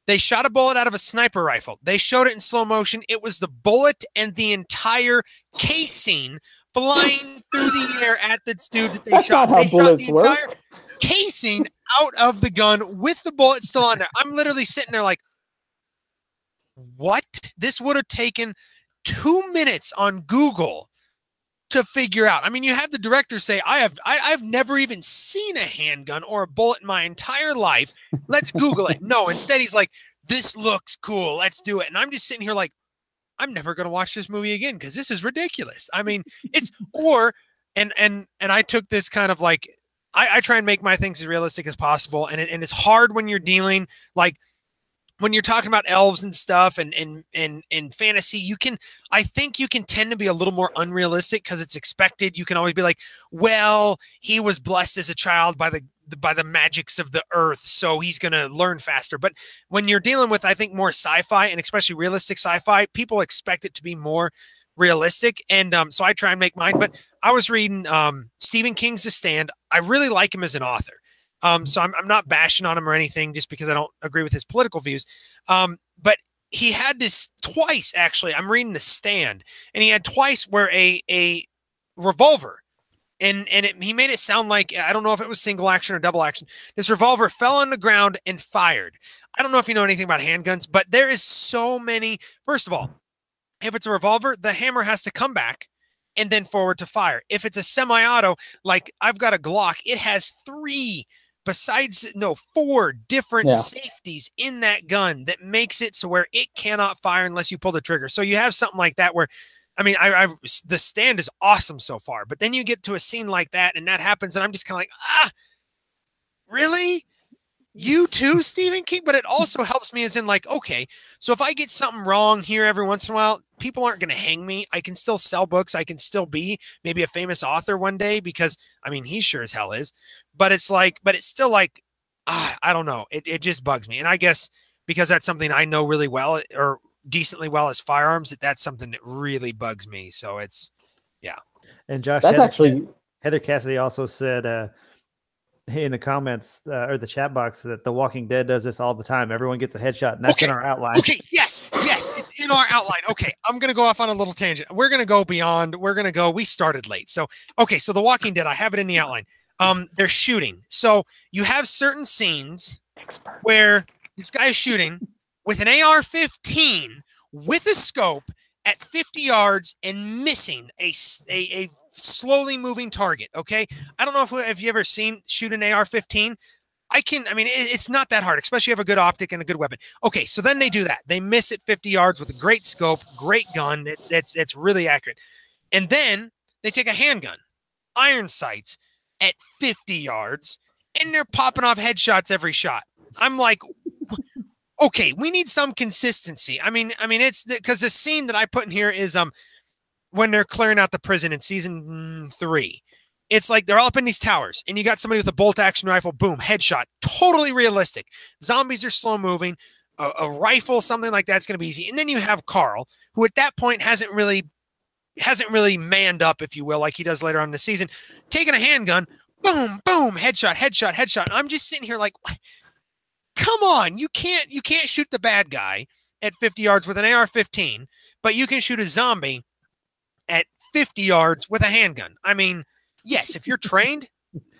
They shot a bullet out of a sniper rifle. They showed it in slow motion. It was the bullet and the entire casing flying through the air at this dude that they shot. They shot the entire casing out of the gun with the bullet still on there. I'm literally sitting there like, what? This would have taken 2 minutes on Google to figure out. I mean, you have the director say, I've never even seen a handgun or a bullet in my entire life. Let's Google it. No, instead he's like, this looks cool. Let's do it. And I'm just sitting here like, I'm never going to watch this movie again because this is ridiculous. I mean, it's, and I took this kind of like, I try and make my things as realistic as possible. And it's hard when you're dealing, like, when you're talking about elves and stuff and fantasy, I think you can tend to be a little more unrealistic because it's expected. You can always be like, well, he was blessed as a child by the magics of the earth, so he's going to learn faster. But when you're dealing with, I think, more sci-fi and especially realistic sci-fi, people expect it to be more realistic. And so I try and make mine. But I was reading Stephen King's The Stand. I really like him as an author. So I'm not bashing on him or anything just because I don't agree with his political views. But he had this twice, actually. I'm reading The Stand, and he had twice where a revolver, and he made it sound like, I don't know if it was single action or double action. This revolver fell on the ground and fired. I don't know if you know anything about handguns, but there is so many. First of all, if it's a revolver, the hammer has to come back and then forward to fire. If it's a semi-auto, like I've got a Glock, it has four different safeties in that gun that makes it so where it cannot fire unless you pull the trigger. So you have something like that where, I mean, The Stand is awesome so far, but then you get to a scene like that and that happens and I'm just kind of like, really? You too, Stephen King? But it also helps me as in like, okay, so if I get something wrong here every once in a while, people aren't going to hang me. I can still sell books. I can still be maybe a famous author one day because, I mean, he sure as hell is. But it's like, but it's still like, I don't know. It just bugs me. And I guess because that's something I know really well or decently well as firearms, that's something that really bugs me. So it's, yeah. And Josh, that's Heather Cassidy also said, in the comments or the chat box that The Walking Dead does this all the time. Everyone gets a headshot, and that's in our outline. Okay, yes, it's in our outline. Okay, I'm going to go off on a little tangent. We're going to go beyond. We started late. So, okay, so The Walking Dead, I have it in the outline. They're shooting. So you have certain scenes where this guy is shooting with an AR-15 with a scope at 50 yards and missing a slowly moving target. Okay. I don't know if you ever seen shoot an AR-15. I mean, it's not that hard, especially if you have a good optic and a good weapon. Okay. So then they do that. They miss at 50 yards with a great scope, great gun. It's really accurate. And then they take a handgun, iron sights at 50 yards, and they're popping off headshots every shot. I'm like, okay, we need some consistency. I mean, it's because the scene that I put in here is when they're clearing out the prison in season 3. It's like they're all up in these towers, and you got somebody with a bolt action rifle, boom, headshot, totally realistic. Zombies are slow moving, a rifle, something like that's going to be easy. And then you have Carl, who at that point hasn't really manned up, if you will, like he does later on in the season, taking a handgun, boom, boom, headshot, headshot, headshot. And I'm just sitting here like, come on, you can't shoot the bad guy at 50 yards with an AR-15, but you can shoot a zombie at 50 yards with a handgun. I mean, yes, if you're trained,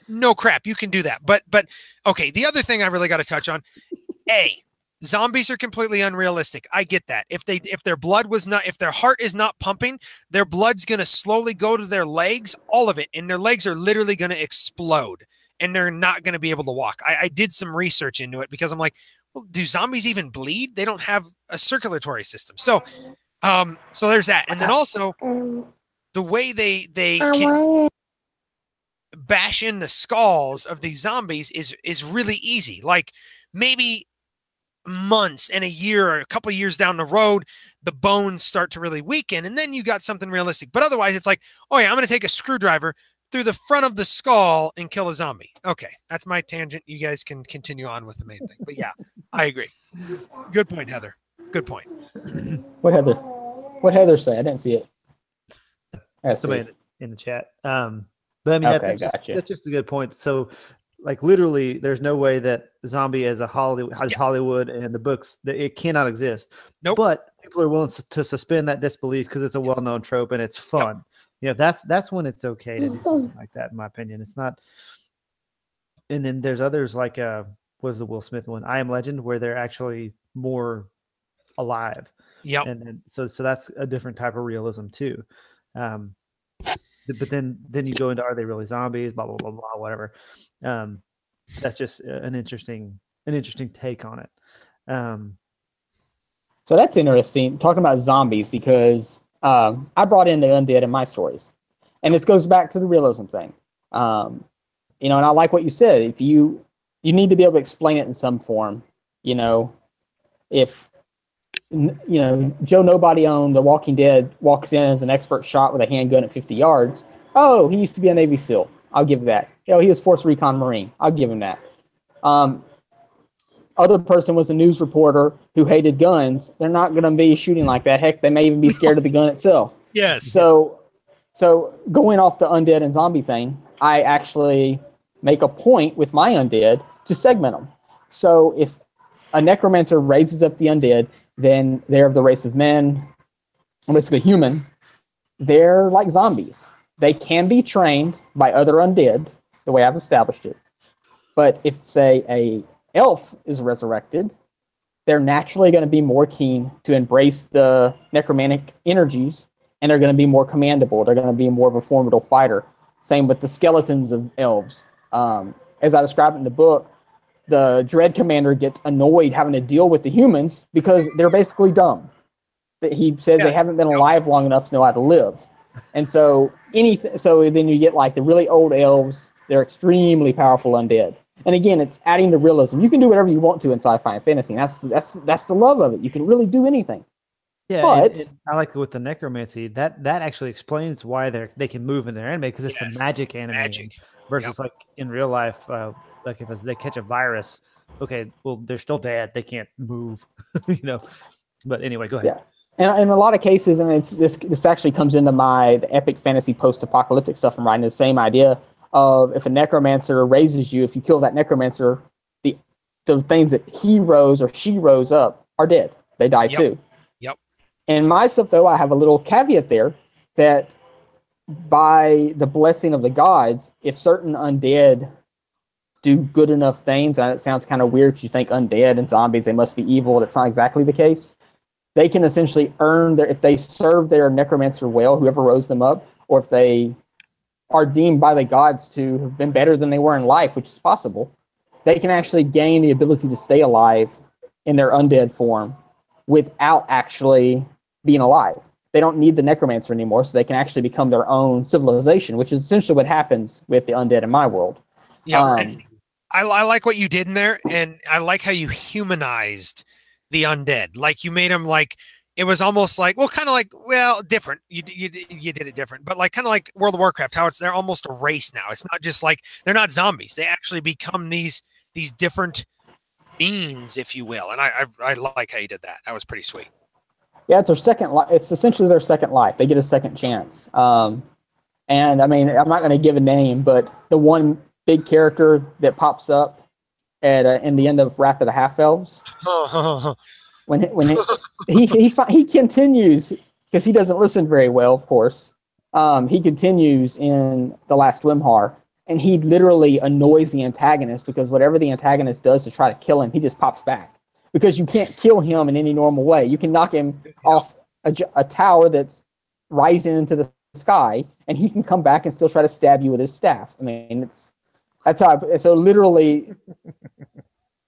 no crap, you can do that. But okay, the other thing I really got to touch on, zombies are completely unrealistic. I get that. If their heart is not pumping, their blood's going to slowly go to their legs, all of it, and their legs are literally going to explode, and they're not going to be able to walk. I did some research into it because I'm like, well, do zombies even bleed? They don't have a circulatory system. So there's that. And then also the way they can bash in the skulls of these zombies is really easy. Like maybe months and a year or a couple of years down the road, the bones start to really weaken, and then you got something realistic. But otherwise, it's like, oh yeah, I'm going to take a screwdriver through the front of the skull and kill a zombie. Okay, that's my tangent. You guys can continue on with the main thing. But yeah, I agree. Good point, Heather. Good point. What Heather say? I didn't see it. Somebody in the chat. But I mean, okay, that's just a good point. So, like, literally, there's no way that zombie as Hollywood and the books, that it cannot exist. Nope. But people are willing to suspend that disbelief because it's a well-known trope and it's fun. Yep. You know, that's when it's okay to do something like that, in my opinion. It's not. And then there's others like was the Will Smith one, I Am Legend, where they're actually more alive. Yeah. And so that's a different type of realism too. But then you go into, are they really zombies? Blah blah blah blah, whatever. That's just an interesting take on it. So that's interesting, talking about zombies, because I brought in the undead in my stories, and this goes back to the realism thing. You know, and I like what you said. If you need to be able to explain it in some form. You know, if Joe Nobody on The Walking Dead walks in as an expert shot with a handgun at 50 yards. Oh, he used to be a Navy SEAL. I'll give that. You know, he was Force Recon Marine. I'll give him that. Other person was a news reporter who hated guns. They're not going to be shooting like that. Heck, they may even be scared of the gun itself. Yes. So going off the undead and zombie thing, I actually make a point with my undead to segment them. So if a necromancer raises up the undead, then they're of the race of men, basically human. They're like zombies. They can be trained by other undead, the way I've established it. But if, say, a elf is resurrected, they're naturally going to be more keen to embrace the necromantic energies, and they're going to be more commandable. They're going to be more of a formidable fighter. Same with the skeletons of elves. As I described in the book, the Dread Commander gets annoyed having to deal with the humans because they're basically dumb. He says they haven't been alive long enough to know how to live. And so then you get like the really old elves. They're extremely powerful undead. And again, it's adding the realism. You can do whatever you want to in sci-fi and fantasy. And that's the love of it. You can really do anything. Yeah, but I like with the necromancy that actually explains why they can move in their anime, because it's the magic anime versus like in real life. Like if they catch a virus, okay, well they're still dead. They can't move, you know. But anyway, go ahead. Yeah, and in a lot of cases, and this actually comes into the epic fantasy post-apocalyptic stuff I'm writing. The same idea of if a necromancer raises you, if you kill that necromancer, the things that he rose or she rose up are dead. They die too. Yep. In my stuff, though, I have a little caveat there that by the blessing of the gods, if certain undead do good enough things, and it sounds kind of weird, you think undead and zombies, they must be evil. That's not exactly the case. they can essentially earn their, if they serve their necromancer well, whoever rose them up, or if they are deemed by the gods to have been better than they were in life, which is possible, they can actually gain the ability to stay alive in their undead form without actually being alive. They don't need the necromancer anymore, so they can actually become their own civilization, which is essentially what happens with the undead in my world. Yeah, I like what you did in there, and I like how you humanized the undead. Like you made them like, it was almost like, well, kind of like, well, different. You did it different, but like kind of like World of Warcraft, how they're almost a race now. It's not just like, they're not zombies. They actually become these different beings, if you will. And I like how you did that. That was pretty sweet. Yeah, it's their second life. It's essentially their second life. They get a second chance. And I mean, I'm not going to give a name, but the one big character that pops up at in the end of Wrath of the Half Elves, when he continues, because he doesn't listen very well, of course. He continues in The Last Wimhar, and he literally annoys the antagonist, because whatever the antagonist does to try to kill him, he just pops back. Because you can't kill him in any normal way. You can knock him off a tower that's rising into the sky, and he can come back and still try to stab you with his staff. I mean, that's how. So literally,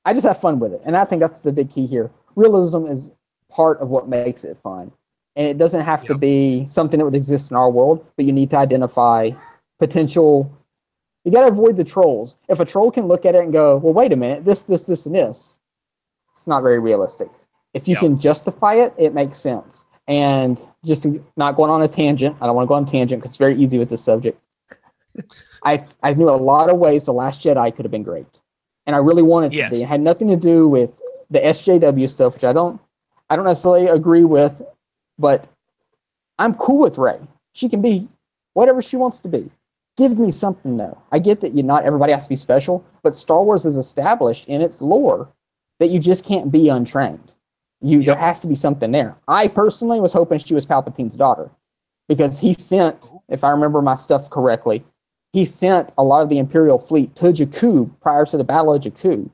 I just have fun with it, and I think that's the big key here. Realism is part of what makes it fun, and it doesn't have to be something that would exist in our world, but you need to identify potential. You got to avoid the trolls. If a troll can look at it and go, "Well, wait a minute, this, and this," it's not very realistic. If you can justify it, it makes sense. And just to not going on a tangent, I don't want to go on a tangent because it's very easy with this subject. I knew a lot of ways The Last Jedi could have been great, and I really wanted to be. It had nothing to do with the SJW stuff, which I don't necessarily agree with, but I'm cool with Rey. She can be whatever she wants to be. Give me something though. I get that not everybody has to be special, but Star Wars is established in its lore that you just can't be untrained. There has to be something there. I personally was hoping she was Palpatine's daughter, because he sent, if I remember my stuff correctly, he sent a lot of the Imperial fleet to Jakku prior to the Battle of Jakku.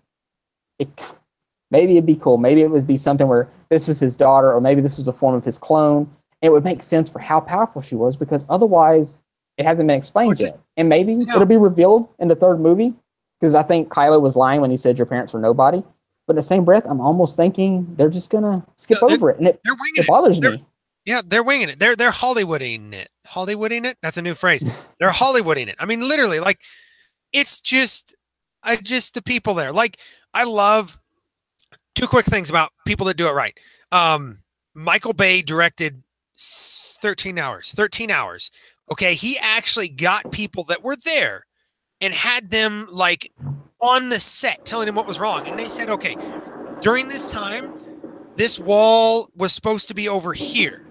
Maybe it'd be cool. Maybe it would be something where this was his daughter, or maybe this was a form of his clone. It would make sense for how powerful she was, because otherwise it hasn't been explained yet. And maybe it'll be revealed in the third movie, because I think Kylo was lying when he said your parents were nobody. But in the same breath, I'm almost thinking they're just going to skip over it. And it bothers me. Yeah, they're winging it. They're Hollywooding it. Hollywooding it? That's a new phrase. They're Hollywooding it. I mean, literally, like, it's just the people there. Like, I love two quick things about people that do it right. Michael Bay directed 13 hours. 13 hours. Okay, he actually got people that were there and had them, like, on the set telling him what was wrong. And they said, okay, during this time, this wall was supposed to be over here.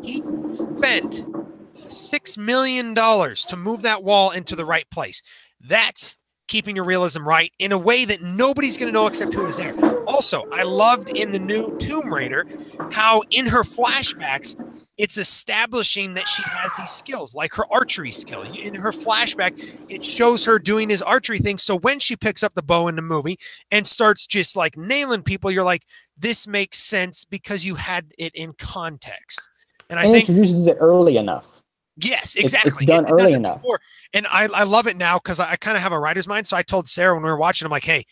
He spent $6 million to move that wall into the right place. That's keeping your realism right in a way that nobody's going to know except who was there. Also, I loved in the new Tomb Raider how in her flashbacks, it's establishing that she has these skills, like her archery skill. In her flashback, it shows her doing his archery thing. So when she picks up the bow in the movie and starts just like nailing people, you're like, this makes sense because you had it in context. And I think introduces it early enough. Yes, exactly. It's done early enough. Before. And I love it now because I kind of have a writer's mind. So I told Sarah when we were watching, I'm like, hey,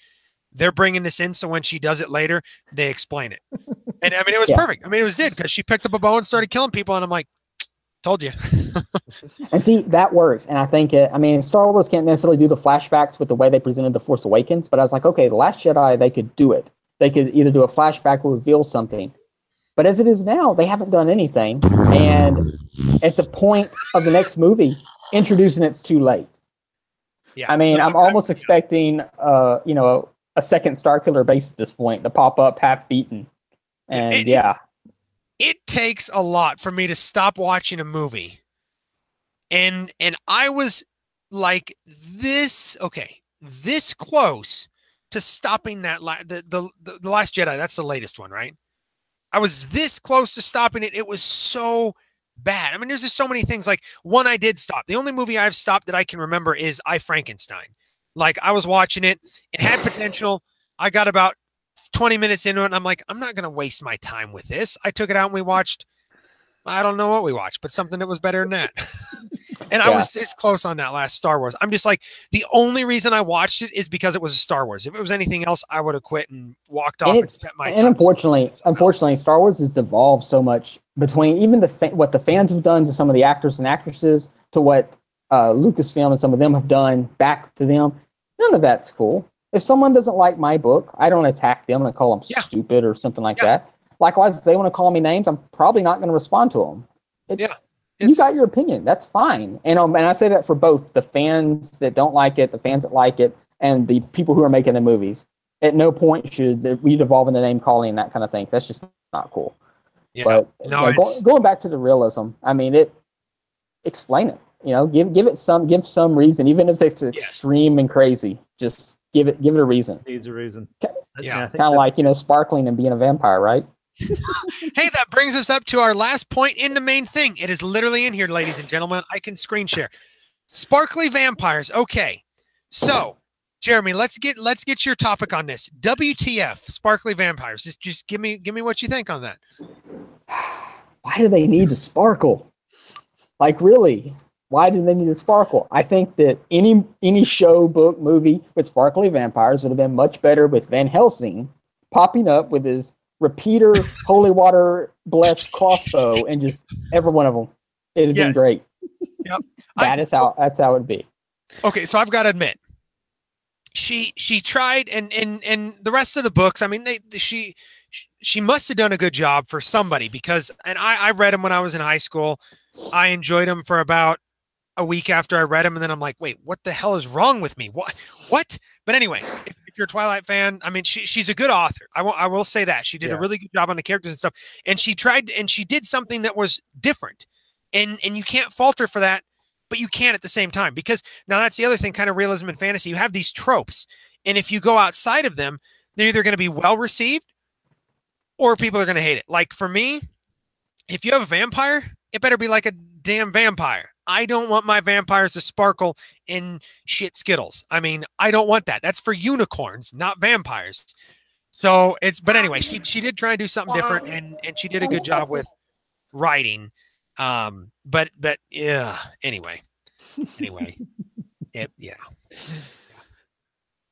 they're bringing this in. So when she does it later, they explain it. And I mean, it was perfect. I mean, it was because she picked up a bow and started killing people. And I'm like, told you. And see, that works. And I think, Star Wars can't necessarily do the flashbacks with the way they presented The Force Awakens. But I was like, okay, The Last Jedi, they could do it. They could either do a flashback or reveal something. But as it is now, they haven't done anything. And at the point of the next movie, introducing it's too late. Yeah, I mean, I'm almost expecting, a second Starkiller base at this point to pop up half beaten. And it takes a lot for me to stop watching a movie. And I was like this close to stopping that the Last Jedi. That's the latest one, right? I was this close to stopping it. It was so bad. I mean, there's just so many things. Like, one I did stop. The only movie I've stopped that I can remember is I, Frankenstein. Like, I was watching it. It had potential. I got about 20 minutes into it, and I'm like, I'm not going to waste my time with this. I took it out and we watched, I don't know what we watched, but something that was better than that. And I was just close on that last Star Wars. I'm just like, the only reason I watched it is because it was a Star Wars. If it was anything else, I would have quit and walked off and spent my time. And unfortunately, Star Wars has devolved so much between even what the fans have done to some of the actors and actresses to what Lucasfilm and some of them have done back to them. None of that's cool. If someone doesn't like my book, I don't attack them and call them stupid or something like that. Likewise, if they want to call me names, I'm probably not going to respond to them. You got your opinion. That's fine. And I say that for both the fans that don't like it, the fans that like it, and the people who are making the movies. At no point should we devolve into name calling and that kind of thing. That's just not cool. Yeah. But going back to the realism, I mean, explain it. Give some reason, even if it's extreme and crazy. Just give it a reason. It needs a reason. Kind of like sparkling and being a vampire, right? Hey, that brings us up to our last point in the main thing. It is literally in here, ladies and gentlemen. I can screen share. Sparkly vampires. Okay. So, Jeremy, let's get your topic on this. WTF, sparkly vampires. Just give me what you think on that. Why do they need to sparkle? Like, really? Why do they need to sparkle? I think that any show, book, movie with sparkly vampires would have been much better with Van Helsing popping up with his repeater holy water blessed crossbow and just every one of them. It'd been great. Yep. That's how it'd be. Okay, so I've got to admit, she tried, and the rest of the books, I mean, she must have done a good job for somebody, because, and I read them when I was in high school. I enjoyed them for about a week after I read them, and then I'm like, wait, what the hell is wrong with me? What? But anyway, if you're a Twilight fan, I mean, she's a good author. I will say that she did a really good job on the characters and stuff, and she tried, and she did something that was different, and you can't falter for that, but you can at the same time, because now that's the other thing, kind of realism and fantasy. You have these tropes, and if you go outside of them, they're either going to be well received or people are going to hate it. Like for me, if you have a vampire, it better be like a damn vampire. I don't want my vampires to sparkle in shit Skittles. I mean, I don't want that. That's for unicorns, not vampires. So but anyway, she did try and do something different, and she did a good job with writing. But yeah, anyway, yeah.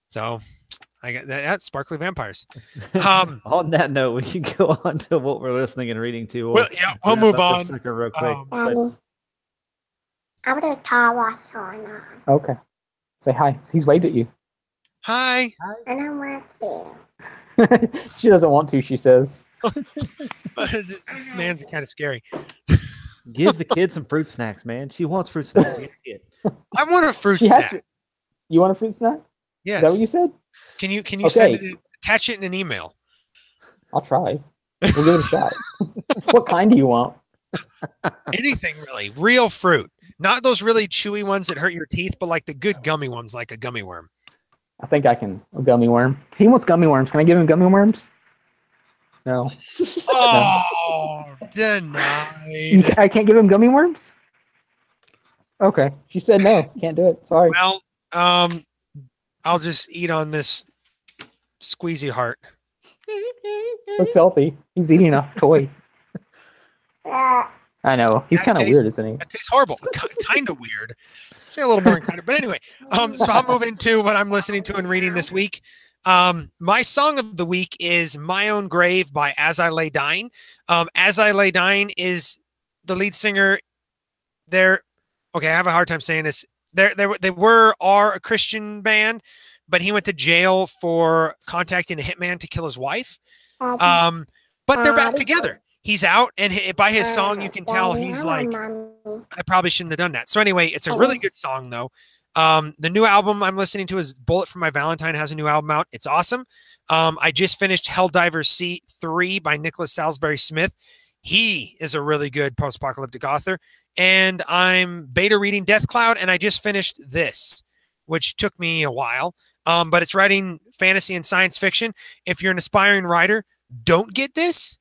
So I got that's sparkly vampires. On that note, we can go on to what we're listening and reading to. We'll move on. Real quick. I would have Star Wars on. Okay. Say hi. He's waved at you. Hi. I don't want to. She doesn't want to, she says. This man's kind of scary. Give the kid some fruit snacks, man. She wants fruit snacks. I want a fruit snack. You want a fruit snack? Yes. Is that what you said? Can you send it, attach it in an email? I'll try. We'll give it a shot. What kind do you want? Anything really. Real fruit. Not those really chewy ones that hurt your teeth, but like the good gummy ones, like a gummy worm. I think I can. A gummy worm. He wants gummy worms. Can I give him gummy worms? No. Oh, denied. I can't give him gummy worms? Okay. She said no. Can't do it. Sorry. Well, I'll just eat on this squeezy heart. Looks healthy. He's eating a toy. I know. He's kind of weird, isn't he? That tastes horrible. Kind of weird. Say a little more kind of, but anyway. So I'll move into what I'm listening to and reading this week. My song of the week is My Own Grave by As I Lay Dying. As I Lay Dying is the lead singer. Okay, I have a hard time saying this. They are a Christian band, but he went to jail for contacting a hitman to kill his wife. But they're back together. He's out, and by his song, you can tell he's like, I probably shouldn't have done that. So anyway, it's a really good song, though. The new album I'm listening to is Bullet for My Valentine has a new album out. It's awesome. I just finished Helldivers C3 by Nicholas Salisbury Smith. He is a really good post-apocalyptic author. And I'm beta reading Death Cloud, and I just finished this, which took me a while. But it's writing fantasy and science fiction. If you're an aspiring writer, don't get this.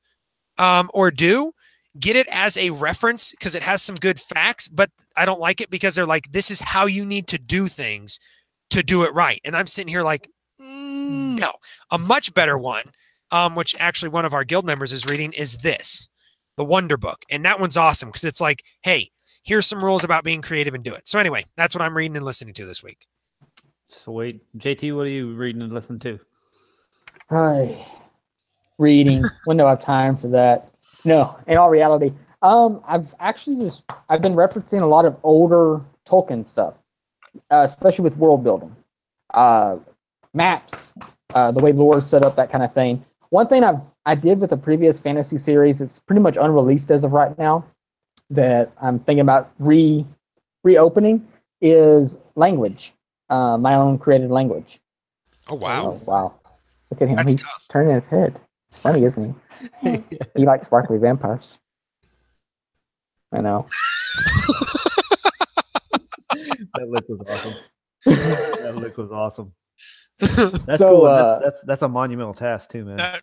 Or get it as a reference because it has some good facts, but I don't like it because they're like, this is how you need to do things to do it right. And I'm sitting here like, no, a much better one which actually one of our guild members is reading, is this, the Wonder Book. And that one's awesome because it's like, hey, here's some rules about being creative and do it. So anyway, that's what I'm reading and listening to this week. Sweet. JT, what are you reading and listening to? Hi. Reading. When do I have time for that? No, in all reality, I've been referencing a lot of older Tolkien stuff, especially with world building, maps, the way lore is set up, that kind of thing. One thing I did with a previous fantasy series, it's pretty much unreleased as of right now, that I'm thinking about reopening, is language, my own created language. Oh wow! Oh wow! Look at him. That's He's tough. turning his head. It's funny, isn't he? He likes sparkly vampires. I know. That look was awesome. That look was awesome. That's So, cool. That's a monumental task too, man.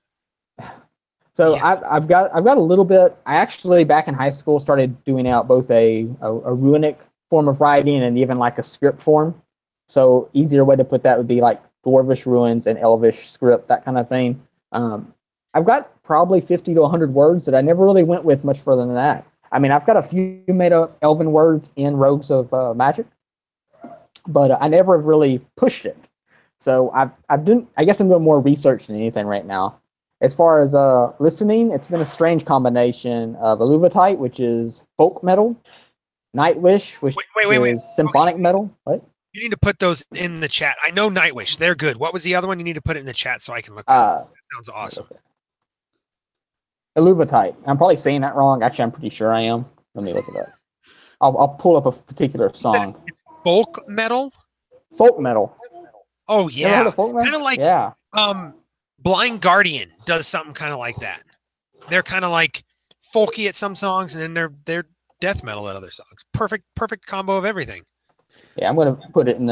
So Yeah. I've got a little bit. I actually back in high school started doing out both a runic form of writing and even like a script form. So easier way to put that would be like Dwarvish runes and Elvish script, that kind of thing. I've got probably 50 to 100 words that I never really went with much further than that. I mean, I've got a few made up Elven words in Rogues of Magic, but I never really pushed it. So I guess I'm doing more research than anything right now. As far as listening, it's been a strange combination of Aluvatite, which is folk metal, Nightwish, which is symphonic metal. What? You need to put those in the chat. I know Nightwish. They're good. What was the other one? You need to put it in the chat so I can look that up. That sounds awesome. Aluvatite. I'm probably saying that wrong. Actually, I'm pretty sure I am. Let me look it up. I'll pull up a particular song. It's folk metal? Folk metal. Oh, yeah. Kind of like Blind Guardian does something kind of like that. They're kind of like folky at some songs, and then they're death metal at other songs. Perfect combo of everything. Yeah, I'm gonna put it in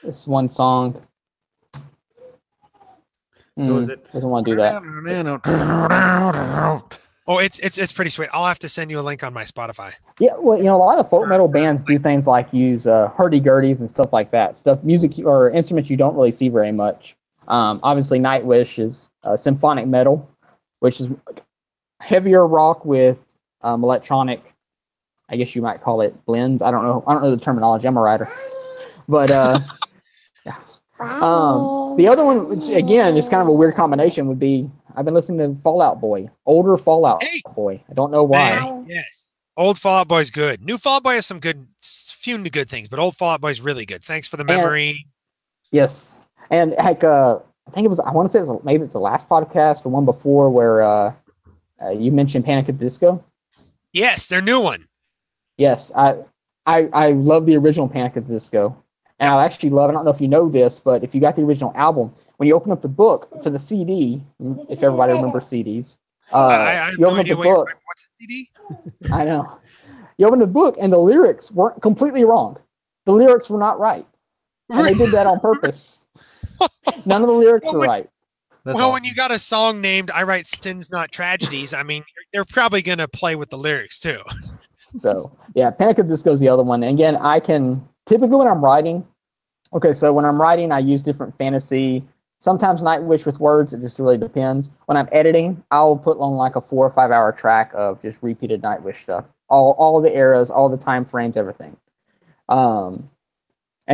this one song. So is it? Doesn't want to do that. Oh, it's pretty sweet. I'll have to send you a link on my Spotify. Yeah, well, a lot of folk metal bands do things like use hurdy-gurdies and stuff like that. Music or instruments you don't really see very much. Obviously, Nightwish is symphonic metal, which is heavier rock with electronic. I guess you might call it blends. I don't know the terminology. I'm a writer, but yeah. The other one, which again is kind of a weird combination, would be I've been listening to Fallout Boy, older Fallout Boy. I don't know why. Yes, old Fallout Boy's good. New Fallout Boy has some few good things, but old Fallout Boy's really good. Thanks for the memory. Yes, and heck, I think it was. I want to say maybe it's the last podcast or one before where you mentioned Panic at the Disco. Yes, their new one. Yes, I love the original Panic at the Disco. And I actually love, I don't know if you know this, but if you got the original album, when you open up the book for the CD, if everybody remembers CDs, you open up the book. What's a CD? I know. You open the book and the lyrics weren't completely wrong. The lyrics were not right. And they did that on purpose. None of the lyrics were right. That's awesome. When you got a song named I Write Sins Not Tragedies, I mean, they're probably going to play with the lyrics too. So, yeah, Panic at the Disco is the other one. And again, I can, typically when I'm writing, so when I'm writing, I use different fantasy, sometimes Nightwish with words. It just really depends. When I'm editing, I'll put on like a 4 or 5 hour track of just repeated Nightwish stuff. All the eras, all the time frames, everything. And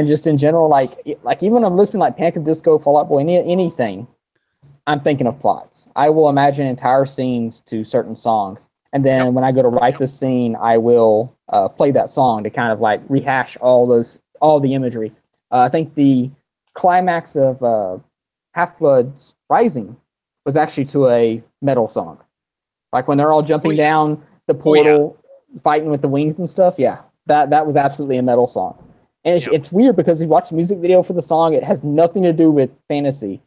just in general, like even when I'm listening like Panic at the Disco, Fall Out Boy, anything, I'm thinking of plots. I will imagine entire scenes to certain songs. And then when I go to write the scene, I will play that song to kind of like rehash all the imagery. I think the climax of Half-Blood's Rising was actually to a metal song. Like when they're all jumping down the portal, fighting with the wings and stuff. Yeah, that was absolutely a metal song. And it's weird because you watch the music video for the song, it has nothing to do with fantasy.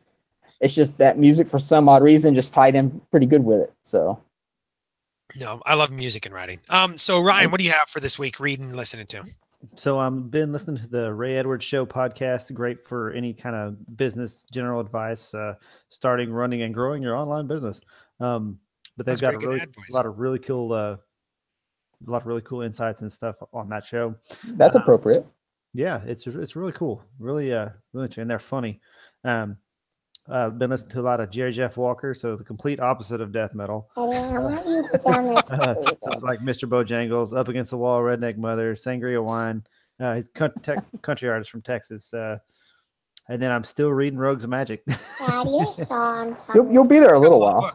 It's just that music, for some odd reason, just tied in pretty good with it. So. No, I love music and writing. So Ryan, what do you have for this week? Reading and listening to? So I've been listening to the Ray Edwards Show podcast. Great for any kind of business general advice, starting, running, and growing your online business. But they've got a lot of really cool insights and stuff on that show. That's appropriate. Yeah, it's really cool. Really, and they're funny. Been listening to a lot of Jerry Jeff Walker, so the complete opposite of death metal. Daddy, I want you to tell me. So like Mr. Bojangles, Up Against the Wall, Redneck Mother, Sangria Wine. He's country artist from Texas. And then I'm still reading Rogues of Magic. Daddy, I saw him. You'll be there a little while.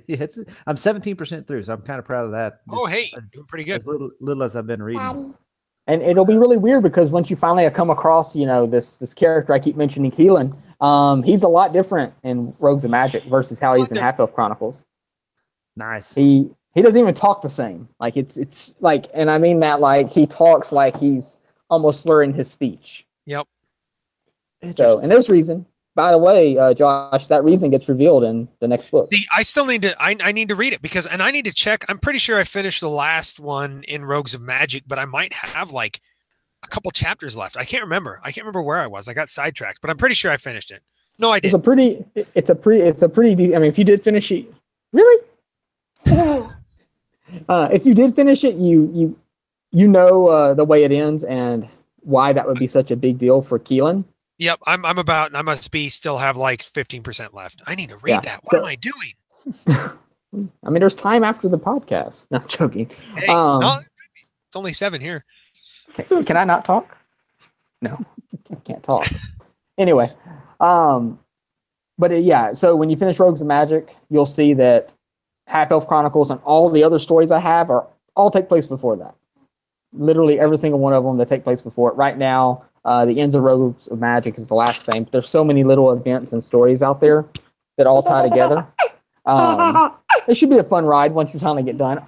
Yeah, I'm 17% through, so I'm kind of proud of that. Oh, hey, doing pretty good. As little as I've been reading. Daddy. And it'll be really weird because once you finally come across, this character I keep mentioning, Keelan, he's a lot different in Rogues of Magic versus how he's in Half-Elf Chronicles. Nice. He doesn't even talk the same. Like it's like, and I mean that like he talks like he's almost slurring his speech. Yep. So, and there's reason. By the way, Josh, that reason gets revealed in the next book. I still need to. I need to read it because, and I need to check. I'm pretty sure I finished the last one in Rogues of Magic, but I might have like a couple chapters left. I can't remember. I can't remember where I was. I got sidetracked, but I'm pretty sure I finished it. No, I didn't. It's a pretty. I mean, if you did finish it, really, if you did finish it, you know the way it ends and why that would be such a big deal for Keelan. Yep, I must be still have like 15% left. I need to read that. What am I doing? I mean, there's time after the podcast. No, I'm joking. Hey, no, it's only 7 here. Can I not talk? No, I can't talk. Anyway, but yeah, so when you finish Rogues of Magic, you'll see that Half-Elf Chronicles and all the other stories I have all take place before that. Literally every single one of them that take place before it. Right now, the Ends of Rogues of Magic is the last thing. But there's so many little events and stories out there that all tie together. It should be a fun ride once you finally get done.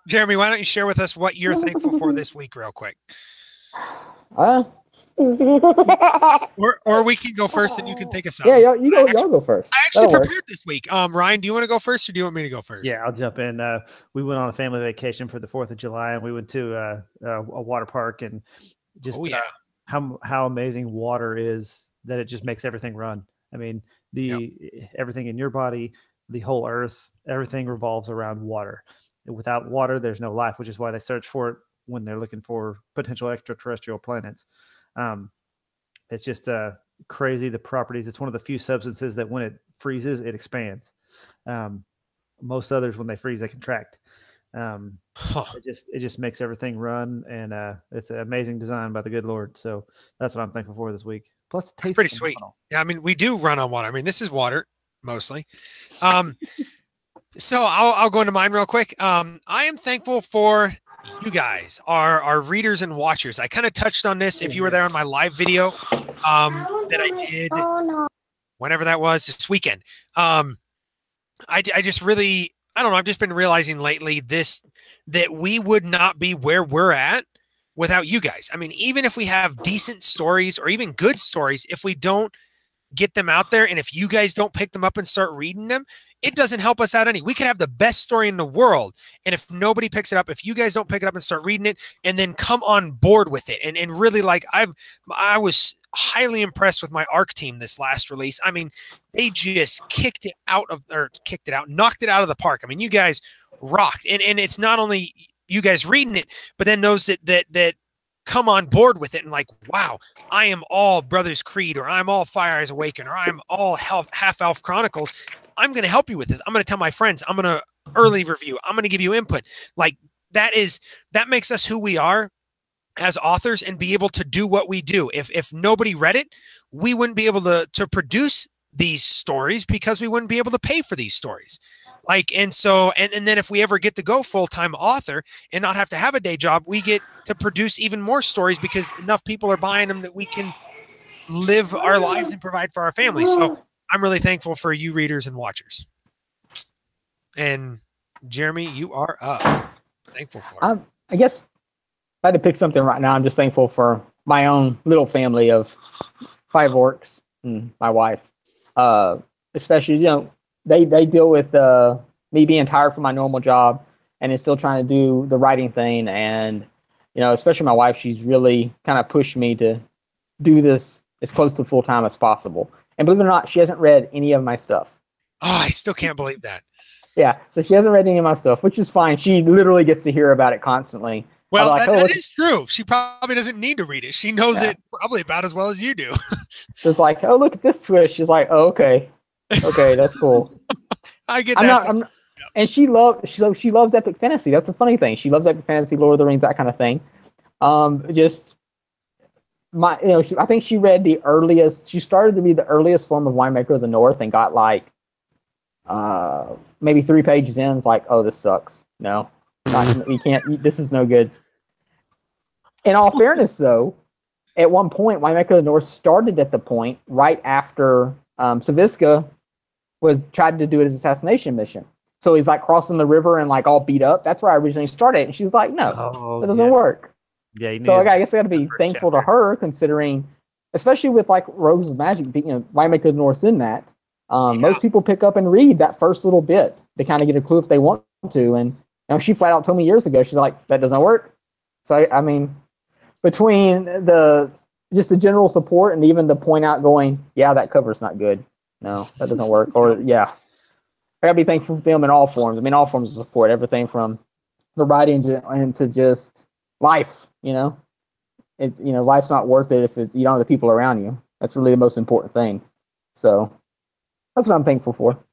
Jeremy, why don't you share with us what you're thankful for this week real quick? Or we can go first and you can take us out. Yeah, y'all go first. I actually prepared this week. Ryan, do you want to go first or do you want me to go first? Yeah, I'll jump in. We went on a family vacation for the 4th of July and we went to a water park and just how amazing water is that it just makes everything run. I mean, everything in your body, the whole earth, everything revolves around water. Without water, there's no life, which is why they search for it when they're looking for potential extraterrestrial planets. It's just crazy, the properties. It's one of the few substances that when it freezes, it expands. Most others, when they freeze, they contract. It just makes everything run, and it's an amazing design by the good Lord. So that's what I'm thankful for this week. Plus, it tastes pretty sweet. Yeah, I mean, we do run on water. I mean, this is water mostly. So I'll go into mine real quick. I am thankful for you guys, our readers and watchers. I kind of touched on this if you were there on my live video that I did whenever that was this weekend. I just really, I don't know, I've just been realizing lately that we would not be where we're at without you guys. I mean, even if we have decent stories or even good stories, if we don't get them out there and if you guys don't pick them up and start reading them, it doesn't help us out any. We could have the best story in the world, and if nobody picks it up, if you guys don't pick it up and start reading it and then come on board with it and really, like, I was highly impressed with my ARC team this last release. I mean, they just knocked it out of the park. I mean, you guys rocked, and it's not only you guys reading it, but then those that come on board with it and like, wow, I am all Brothers Creed, or I'm all Fire Eyes Awaken, or I'm all Half-Elf Chronicles. I'm going to help you with this. I'm going to tell my friends. I'm going to early review. I'm going to give you input. Like that makes us who we are as authors and be able to do what we do. If nobody read it, we wouldn't be able to produce these stories because we wouldn't be able to pay for these stories. Like, and so, and then if we ever get to go full-time author and not have to have a day job, we get to produce even more stories because enough people are buying them that we can live our lives and provide for our families. So I'm really thankful for you readers and watchers. And Jeremy, you are up. Thankful for it. I guess if I had to pick something right now, I'm just thankful for my own little family of 5 orcs and my wife. Especially, they deal with me being tired from my normal job and is still trying to do the writing thing. And, especially my wife, she's really kind of pushed me to do this as close to full-time as possible. And believe it or not, she hasn't read any of my stuff. Oh, I still can't believe that. Yeah, so she hasn't read any of my stuff, which is fine. She literally gets to hear about it constantly. Well, like, that is true. She probably doesn't need to read it. She knows it probably about as well as you do. It's like, oh, look at this twist. She's like, oh, okay, that's cool. I get that. And she loves epic fantasy. That's the funny thing. She loves epic fantasy, Lord of the Rings, that kind of thing. I think she read the earliest. She started to read the earliest form of Winemaker of the North and got like, maybe 3 pages in. It's like, oh, this sucks. No, you can't. This is no good. In all fairness, though, at one point, Winemaker of the North started at the point right after Saviska tried to do his assassination mission. So he's like crossing the river and like all beat up. That's where I originally started. And she's like, no, that doesn't work. Yeah. So I guess I got to be thankful to her, considering, especially with like Rogues of Magic, Winemaker of the North's in that. Most people pick up and read that first little bit. They kind of get a clue if they want to. And she flat out told me years ago, she's like, that doesn't work. So I mean, between the general support and even the point out going, yeah, that cover's not good. No, that doesn't work. Or I gotta be thankful for them in all forms. I mean, all forms of support, everything from the writing to just life. Life's not worth it if you don't have the people around you. That's really the most important thing. So that's what I'm thankful for.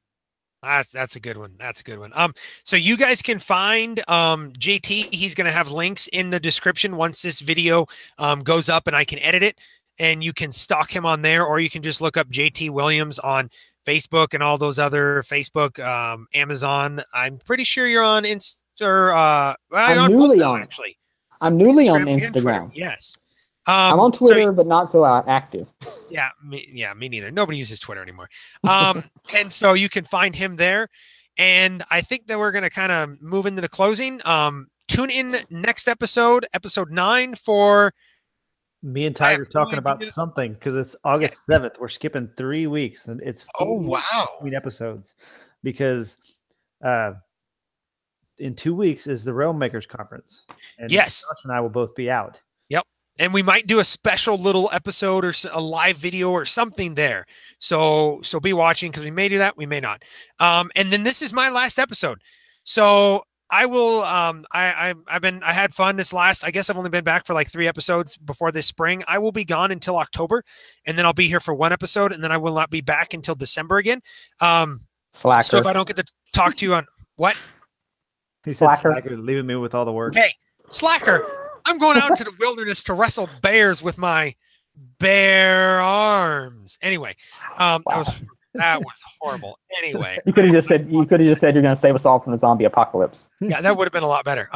That's a good one. That's a good one. So you guys can find JT. He's going to have links in the description once this video goes up and I can edit it, and you can stalk him on there, or you can just look up JT Williams on Facebook and all those other Facebook, Amazon. I'm pretty sure you're on Insta. I'm newly on actually. I'm newly on Instagram. Yes. I'm on Twitter, but not so active. Yeah, me neither. Nobody uses Twitter anymore. And so you can find him there. And I think that we're going to kind of move into the closing. Tune in next episode 9, for me and Tiger talking about something, because it's August 7th. We're skipping 3 weeks, and it's between episodes, because in 2 weeks is the Realm Makers Conference. And yes, Josh and I will both be out. Yep. And we might do a special little episode or a live video or something there. So be watching, because we may do that. We may not. And then this is my last episode. So I will, I had fun this last, I guess I've only been back for like 3 episodes before this spring. I will be gone until October, and then I'll be here for 1 episode, and then I will not be back until December again. Slacker. So if I don't get to talk to you on what? He said slacker, leaving me with all the work. Hey, slacker. I'm going out into the wilderness to wrestle bears with my bare arms. Anyway, that was horrible. Anyway, you could have just said you're going to save us all from the zombie apocalypse. Yeah, that would have been a lot better.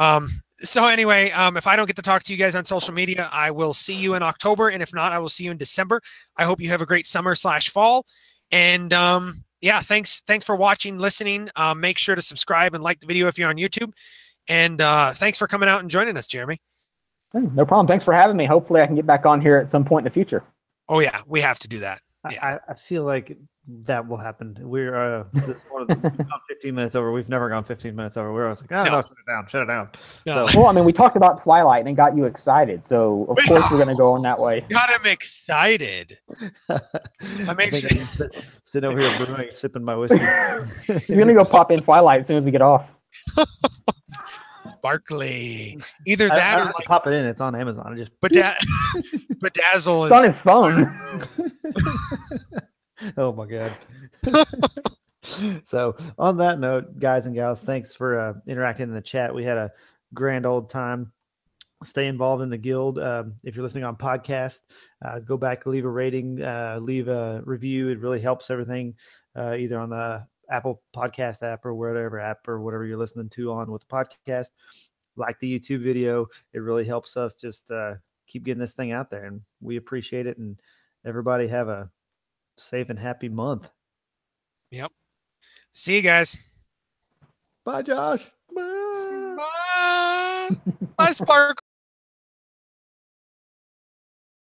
So anyway, if I don't get to talk to you guys on social media, I will see you in October, and if not, I will see you in December. I hope you have a great summer/fall. And yeah, thanks for watching, listening. Make sure to subscribe and like the video if you're on YouTube. And thanks for coming out and joining us, Jeremy. No problem. Thanks for having me. Hopefully I can get back on here at some point in the future. Oh yeah, we have to do that. Yeah. I feel like that will happen. We're we've gone 15 minutes over. We've never gone 15 minutes over. We're always like, no, shut it down. No. So, well, I mean, we talked about Twilight and it got you excited. So of course we're going to go on that way. Got him excited. I made sure. Sitting over here brewing, sipping my whiskey. You're going to go pop in Twilight as soon as we get off. Sparkly. Either that or like, pop it in. It's on Amazon. I just Bedazzle is on his phone. Oh my god. So on that note, guys and gals, thanks for interacting in the chat. We had a grand old time. Stay involved in the guild. If you're listening on podcast, go back, leave a rating, leave a review. It really helps everything, either on the Apple Podcast app or whatever app or whatever you're listening to on with the podcast. Like the YouTube video. It really helps us just keep getting this thing out there, and we appreciate it. And everybody have a safe and happy month. Yep. See you guys. Bye, Josh. Bye. Bye, Sparkle.